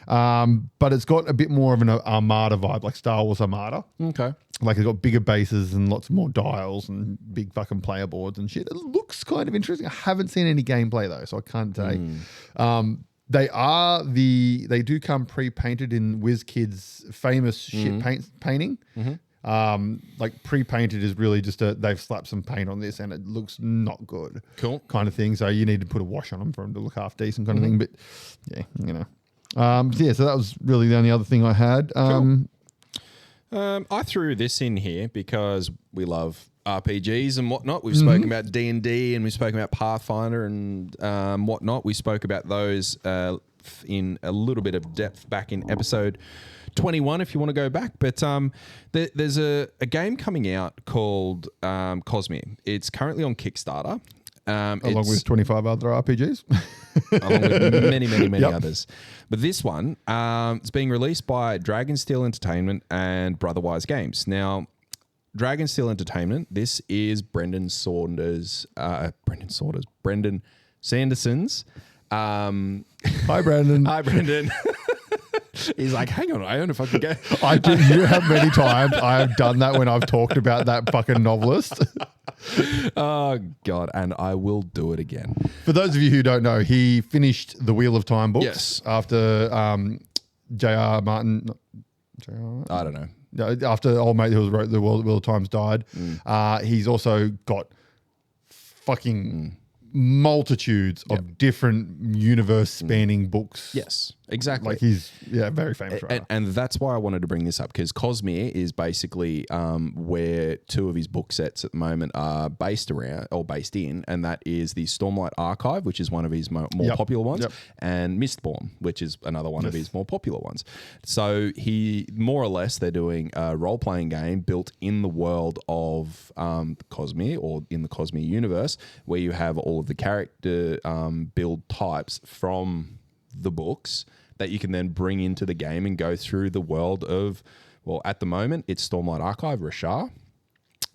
But it's got a bit more of an Armada vibe, like Star Wars Armada. Okay. Like it's got bigger bases and lots more dials and big fucking player boards and shit. It looks kind of interesting. I haven't seen any gameplay though, so I can't say. They do come pre-painted in WizKids' famous shit painting. Like pre-painted is really just they've slapped some paint on this and it looks not good. Cool. Kind of thing. So you need to put a wash on them for them to look half decent kind of thing. But yeah, so that was really the only other thing I had. Cool. I threw this in here because we love RPGs and whatnot. We've spoken about D&D and we've spoken about Pathfinder and whatnot. We spoke about those in a little bit of depth back in episode 21 if you want to go back. But there's a game coming out called Cosmere. It's currently on Kickstarter. Along with 25 other RPGs. Along with many others. But this one, it's being released by Dragonsteel Entertainment and Brotherwise Games. Now, Dragonsteel Entertainment, this is Brendan Sanderson's. Hi, Brandon. Hi, Brendan. He's like, hang on, I own a fucking game. You have many times I have done that when I've talked about that fucking novelist. Oh, God, and I will do it again. For those of you who don't know, he finished the Wheel of Time books Yes. after J.R. Martin. I don't know. After the old mate who wrote the Wheel of Times died. He's also got fucking multitudes of different universe spanning books. Yes, exactly. Like he's very famous writer. And that's why I wanted to bring this up, because Cosmere is basically where two of his book sets at the moment are based in, and that is the Stormlight Archive, which is one of his more popular ones, and Mistborn, which is another one of his more popular ones. So he more or less they're doing a role-playing game built in the world of Cosmere, or in the Cosmere universe, where you have all of the character build types from the books that you can then bring into the game and go through the world of, well, at the moment it's Stormlight Archive, Rashar,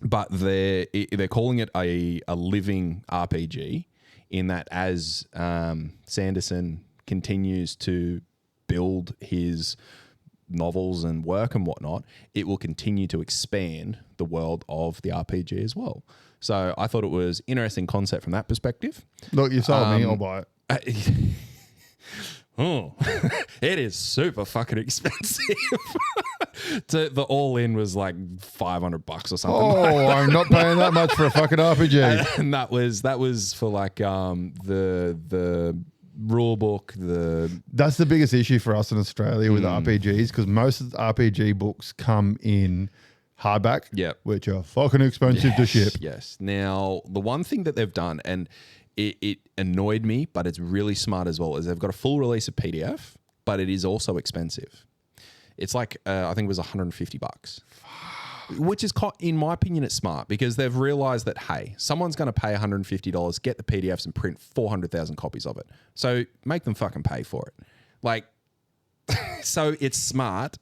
but they're calling it a living RPG, in that as Sanderson continues to build his novels and work and whatnot, it will continue to expand the world of the RPG as well. So I thought it was interesting concept from that perspective. Look, you sold me, I'll buy it. It is super fucking expensive. The all in was like $500 or something. Oh, I'm not paying that much for a fucking RPG. And that was for like the rule book. That's the biggest issue for us in Australia with RPGs, because most of the RPG books come in hardback, Yep. which are fucking expensive to ship. Yes. Now, the one thing that they've done, and it annoyed me, but it's really smart as well, is they've got a full release of PDF, but it is also expensive. It's like, I think it was $150. Which is, in my opinion, it's smart, because they've realized that, hey, someone's going to pay $150, get the PDFs and print 400,000 copies of it. So make them fucking pay for it. Like, so it's smart.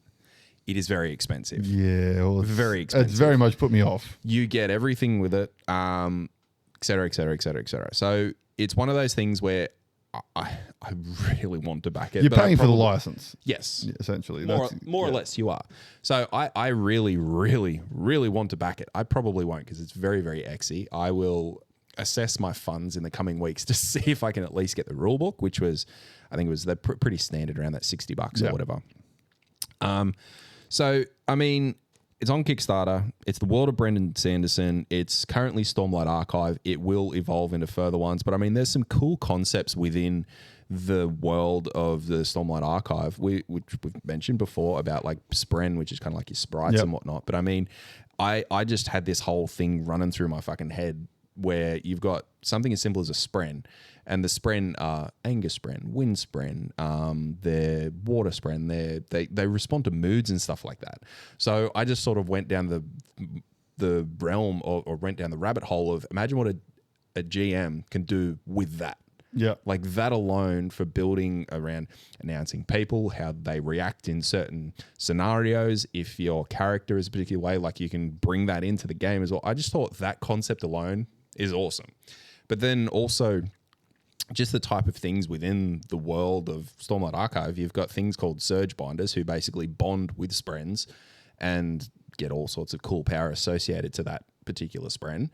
It is very expensive. Yeah. Well, Very expensive. It's very much put me off. You get everything with it, et cetera, et cetera, et cetera, et cetera. So it's one of those things where I really want to back it. You're but paying for the license. Yes. Essentially. More or less you are. So I really, really, really want to back it. I probably won't, because it's very, very exy. I will assess my funds in the coming weeks to see if I can at least get the rule book, which was, I think it was pretty standard, around that $60 or whatever. So, I mean, it's on Kickstarter. It's the world of Brendan Sanderson. It's currently Stormlight Archive. It will evolve into further ones. But, I mean, there's some cool concepts within the world of the Stormlight Archive, which we've mentioned before about, like, Spren, which is kind of like your sprites and whatnot. But, I mean, I just had this whole thing running through my fucking head where you've got something as simple as a Spren. And the Spren are anger Spren, wind Spren, they're water Spren, they respond to moods and stuff like that. So I just sort of went down the realm or went down the rabbit hole of imagine what a GM can do with that. Yeah. Like that alone for building around announcing people, how they react in certain scenarios. If your character is a particular way, like you can bring that into the game as well. I just thought that concept alone is awesome. But then also just the type of things within the world of Stormlight Archive, you've got things called Surge Binders who basically bond with Sprens and get all sorts of cool power associated to that particular Spren.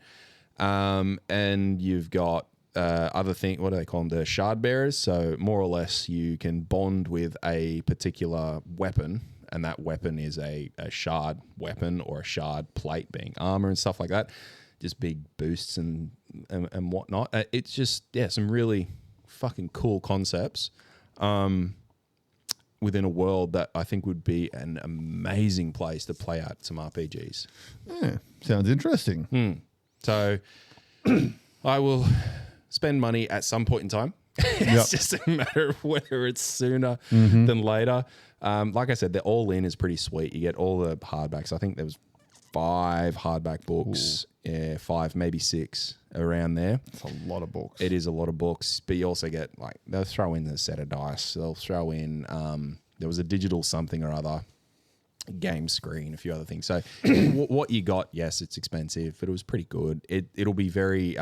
And you've got other things, what do they call them? The Shard Bearers. So more or less you can bond with a particular weapon, and that weapon is a shard weapon or a shard plate being armor and stuff like that. Just big boosts and whatnot. It's just, some really fucking cool concepts within a world that I think would be an amazing place to play out some RPGs. Yeah, sounds interesting. So I will spend money at some point in time. It's just a matter of whether it's sooner than later. Like I said, the all-in is pretty sweet. You get all the hardbacks. I think there was 5 hardback books. Ooh. Yeah, 5, maybe 6 around there. It's a lot of books. It is a lot of books, but you also get, like, they'll throw in a set of dice. They'll throw in, there was a digital something or other, game screen, a few other things. So what you got, yes, it's expensive, but it was pretty good. It'll be very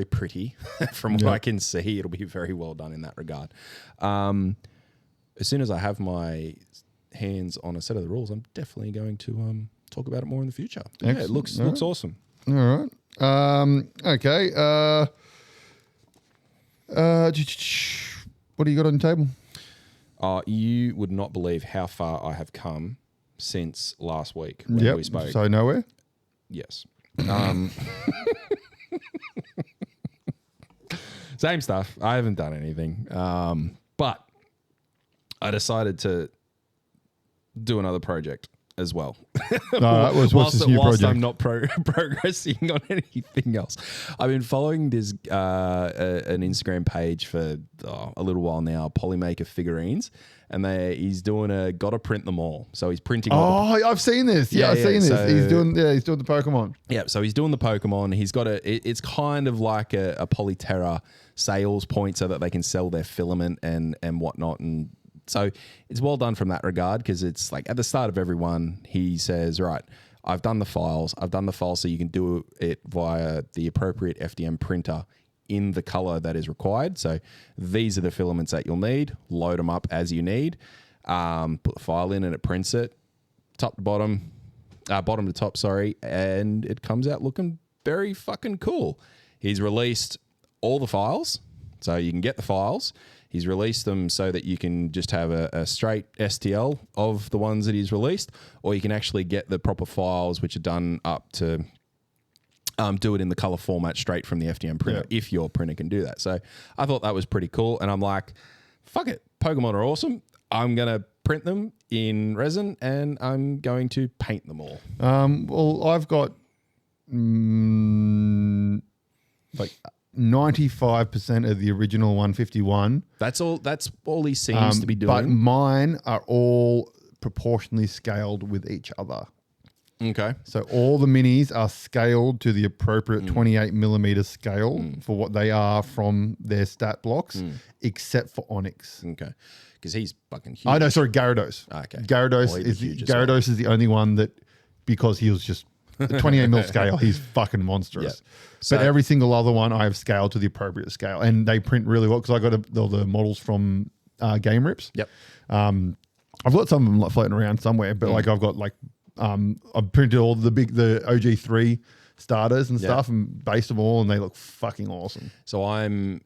pretty from what I can see. It'll be very well done in that regard. As soon as I have my hands on a set of the rules, I'm definitely going to talk about it more in the future. Yeah, it looks awesome. All right. Okay. What do you got on the table? You would not believe how far I have come since last week when we spoke. So nowhere? Yes. Same stuff. I haven't done anything. But I decided to do another project as well. What's this new project? I'm not progressing on anything else. I've been following this an Instagram page for a little while now, Polymaker Figurines, and he's doing gotta print them all. So he's printing. I've seen this. I've seen this. So, he's doing the Pokemon. Yeah, so he's doing the Pokemon. He's got it's kind of like a Polyterra sales point so that they can sell their filament and whatnot. And so it's well done from that regard, because it's like at the start of every one, he says, right, I've done the files so you can do it via the appropriate FDM printer in the color that is required. So these are the filaments that you'll need. Load them up as you need. Put the file in and it prints it top to bottom, bottom to top, and it comes out looking very fucking cool. He's released all the files, so you can get the files. He's released them so that you can just have a straight STL of the ones that he's released, or you can actually get the proper files which are done up to do it in the color format straight from the FDM printer if your printer can do that. So I thought that was pretty cool. And I'm like, fuck it. Pokemon are awesome. I'm going to print them in resin and I'm going to paint them all. Well, I've got like 95% of the original 151. That's all he seems to be doing. But mine are all proportionally scaled with each other. Okay. So all the minis are scaled to the appropriate 28 millimeter scale for what they are from their stat blocks, except for Onyx. Okay. Because he's fucking huge. Oh, no, sorry, Gyarados. Okay. Gyarados, Well, Gyarados is the only one that, because he was just the 28 mil scale, he's fucking monstrous. Yep. So, but every single other one I have scaled to the appropriate scale. And they print really well because I got all the models from Game Rips. Yep. I've got some of them like floating around somewhere, but like I've got like, I've printed all the OG3 starters and stuff and based them all and they look fucking awesome. So I'm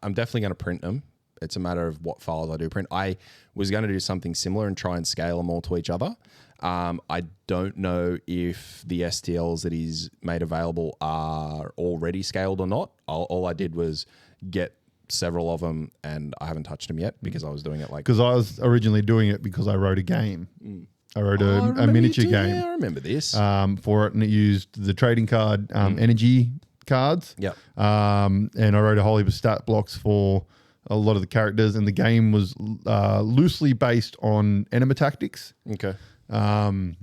definitely going to print them. It's a matter of what files I do print. I was going to do something similar and try and scale them all to each other. I don't know if the STLs that he's made available are already scaled or not. All I did was get several of them and I haven't touched them yet because I was doing it like... Because I was originally doing it because I wrote a game. I wrote a miniature game. Yeah, I remember this. For it, and it used the trading card energy cards. Yep. And I wrote a whole heap of stat blocks for a lot of the characters, and the game was loosely based on Enema Tactics. Okay. And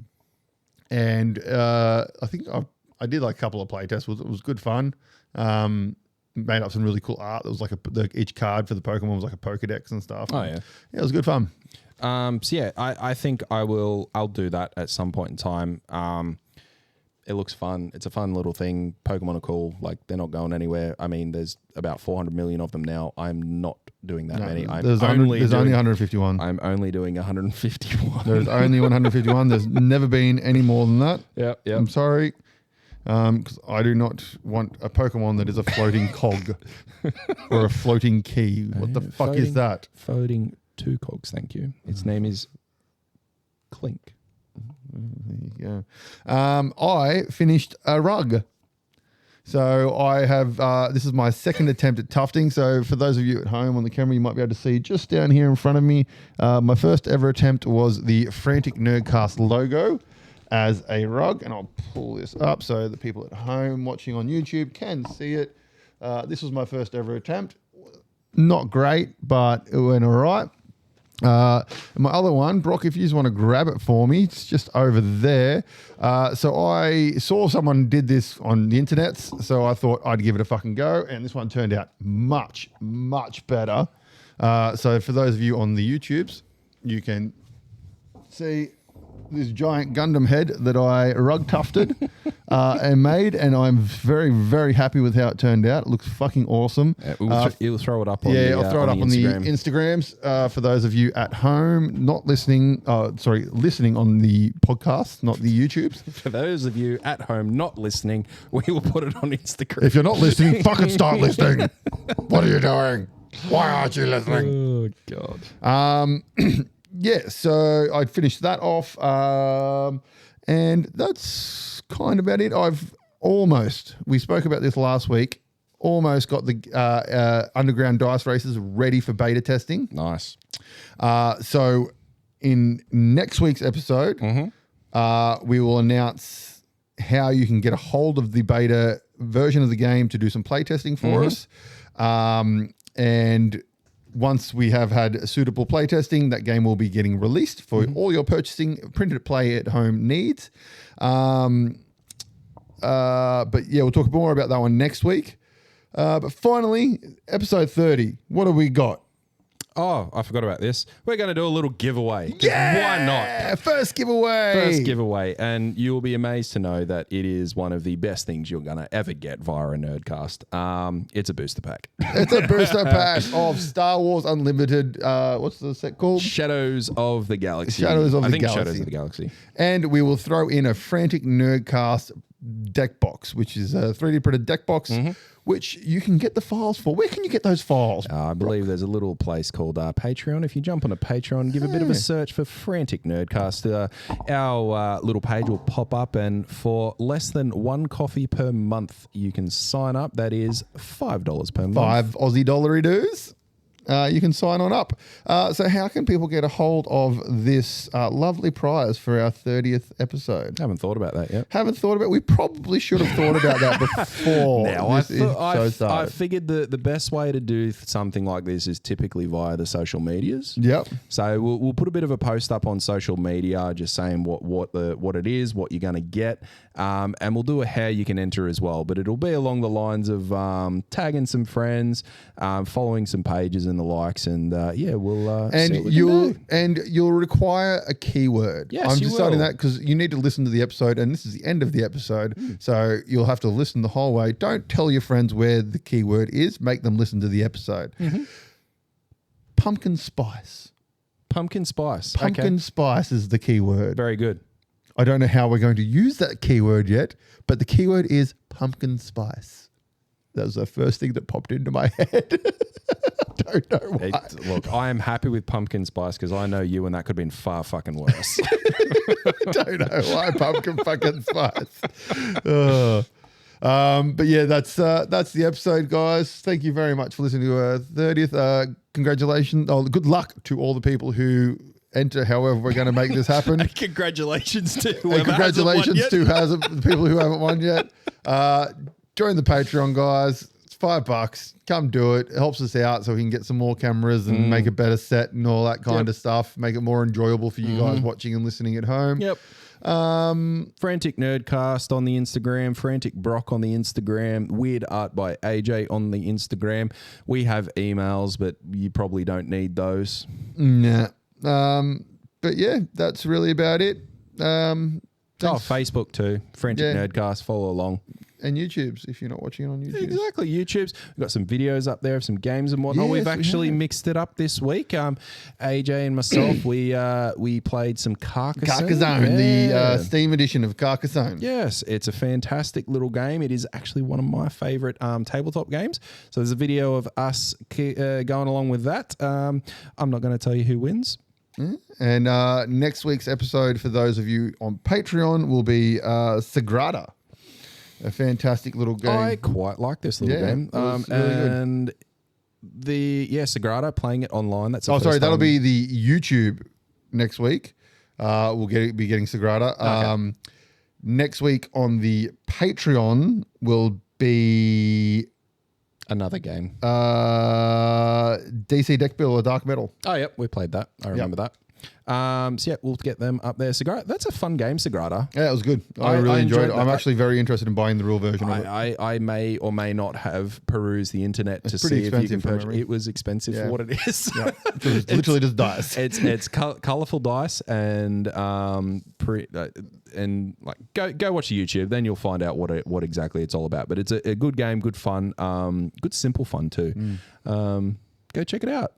I think I did like a couple of playtests. It was good fun. Made up some really cool art. There was like each card for the Pokemon was like a Pokedex and stuff. Oh yeah, it was good fun. So yeah, I think I'll do that at some point in time. It looks fun. It's a fun little thing. Pokemon are cool. Like they're not going anywhere. I mean, there's about 400 million of them now. I'm not doing that many. There's only 151. I'm only doing 151. There's only 151. There's never been any more than that. Yeah. I'm sorry. Because I do not want a Pokemon that is a floating cog or a floating key. What the fuck is that? Floating 2 cogs, thank you. Its name is Clink. There you go. I finished a rug. So I have, this is my second attempt at tufting. So for those of you at home on the camera, you might be able to see just down here in front of me. My first ever attempt was the Frantic Nerdcast logo as a rug. And I'll pull this up so the people at home watching on YouTube can see it. This was my first ever attempt. Not great, but it went all right. My other one, Brock, if you just want to grab it for me, it's just over there. So I saw someone did this on the internet, so I thought I'd give it a fucking go, and this one turned out much, much better. So for those of you on the YouTubes, you can see this giant Gundam head that I rug tufted and made, and I'm very, very happy with how it turned out. It looks fucking awesome. You'll throw it up on I'll throw it up on the Instagrams. For those of you at home not listening, listening on the podcast, not the YouTubes. For those of you at home not listening, we will put it on Instagram. If you're not listening, fucking start listening. What are you doing? Why aren't you listening? Oh, God. Yeah, so I'd finished that off, and that's kind of about it. We spoke about this last week, almost got the underground dice races ready for beta testing. Nice. So in next week's episode, we will announce how you can get a hold of the beta version of the game to do some playtesting for us. And once we have had suitable playtesting, that game will be getting released for all your purchasing, printed play at home needs. But yeah, we'll talk more about that one next week. But finally, episode 30. What have we got? Oh, I forgot about this. We're going to do a little giveaway. Yeah! Why not? First giveaway. And you will be amazed to know that it is one of the best things you're going to ever get via a Nerdcast. It's a booster pack. It's a booster pack of Star Wars Unlimited. What's the set called? Shadows of the Galaxy. Shadows of the Galaxy. And we will throw in a Frantic Nerdcast deck box, which is a 3D printed deck box which you can get the files for. Where can you get those files? I believe there's a little place called Patreon. If you jump on a Patreon, give a bit of a search for Frantic Nerdcast, our little page will pop up, and for less than one coffee per month, you can sign up. That is $5 per month. 5 Aussie dollary dues. You can sign on up. So how can people get a hold of this lovely prize for our 30th episode? Haven't thought about that yet. Haven't thought about it. We probably should have thought about that before. Now, I figured the best way to do something like this is typically via the social medias. Yep. So we'll put a bit of a post up on social media just saying what it is, what you're going to get, and we'll do a how you can enter as well. But it'll be along the lines of tagging some friends, following some pages and the likes, and we'll you'll require a keyword. Yes, I'm you deciding will. that because you need to listen to the episode, and this is the end of the episode, so you'll have to listen the whole way. Don't tell your friends where the keyword is. Make them listen to the episode. Pumpkin spice. Pumpkin spice. Pumpkin spice is the keyword. Very good. I don't know how we're going to use that keyword yet, but the keyword is pumpkin spice. That was the first thing that popped into my head. Don't know why. Look, I am happy with pumpkin spice because I know you, and that could have been far fucking worse. Don't know why pumpkin fucking spice. But yeah, that's the episode, guys. Thank you very much for listening to our 30th. Congratulations. Oh, good luck to all the people who enter. However, we're going to make this happen. Congratulations to And whoever congratulations hasn't won yet. to the people who haven't won yet. Join the Patreon, guys. It's $5. Come do it. It helps us out so we can get some more cameras and make a better set and all that kind of stuff. Make it more enjoyable for you guys watching and listening at home. Yep. Frantic Nerdcast on the Instagram, Frantic Brock on the Instagram, Weird Art by AJ on the Instagram. We have emails, but you probably don't need those. Nah. But yeah, that's really about it. Facebook too. Frantic Nerdcast. Follow along. And YouTube's if you're not watching it on YouTube. Exactly, YouTube's. We've got some videos up there of some games and whatnot. Yes, We've actually mixed it up this week. AJ and myself, we played some Carcassonne. The Steam edition of Carcassonne. Yes, it's a fantastic little game. It is actually one of my favorite tabletop games. So there's a video of us going along with that. I'm not going to tell you who wins. And next week's episode, for those of you on Patreon, will be Sagrada. A fantastic little game. I quite like this little game. It was really good. And Sagrada, playing it online. That's that'll be the YouTube next week. We'll be getting Sagrada. Okay. Next week on the Patreon will be another game. DC Deck Builder Dark Metal. Oh, yep, we played that. I remember that. We'll get them up there. Sagrada, that's a fun game, Sagrada. Yeah, it was good. I really enjoyed it. that. I'm actually very interested in buying the real version of it. I may or may not have perused the internet to pretty see if you can expensive from purchase. memory. It was expensive for what it is. Yeah. It literally just dice. It's colorful dice and go watch YouTube. Then you'll find out what exactly it's all about. But it's a good game, good fun, good simple fun too. Go check it out.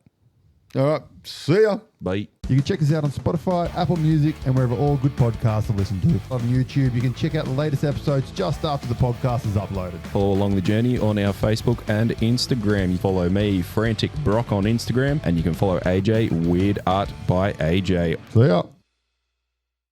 All right. See ya. Bye. You can check us out on Spotify, Apple Music, and wherever all good podcasts are listened to. On YouTube, you can check out the latest episodes just after the podcast is uploaded. Follow along the journey on our Facebook and Instagram. You follow me, Frantic Brock, on Instagram, and you can follow AJ, Weird Art by AJ. See ya.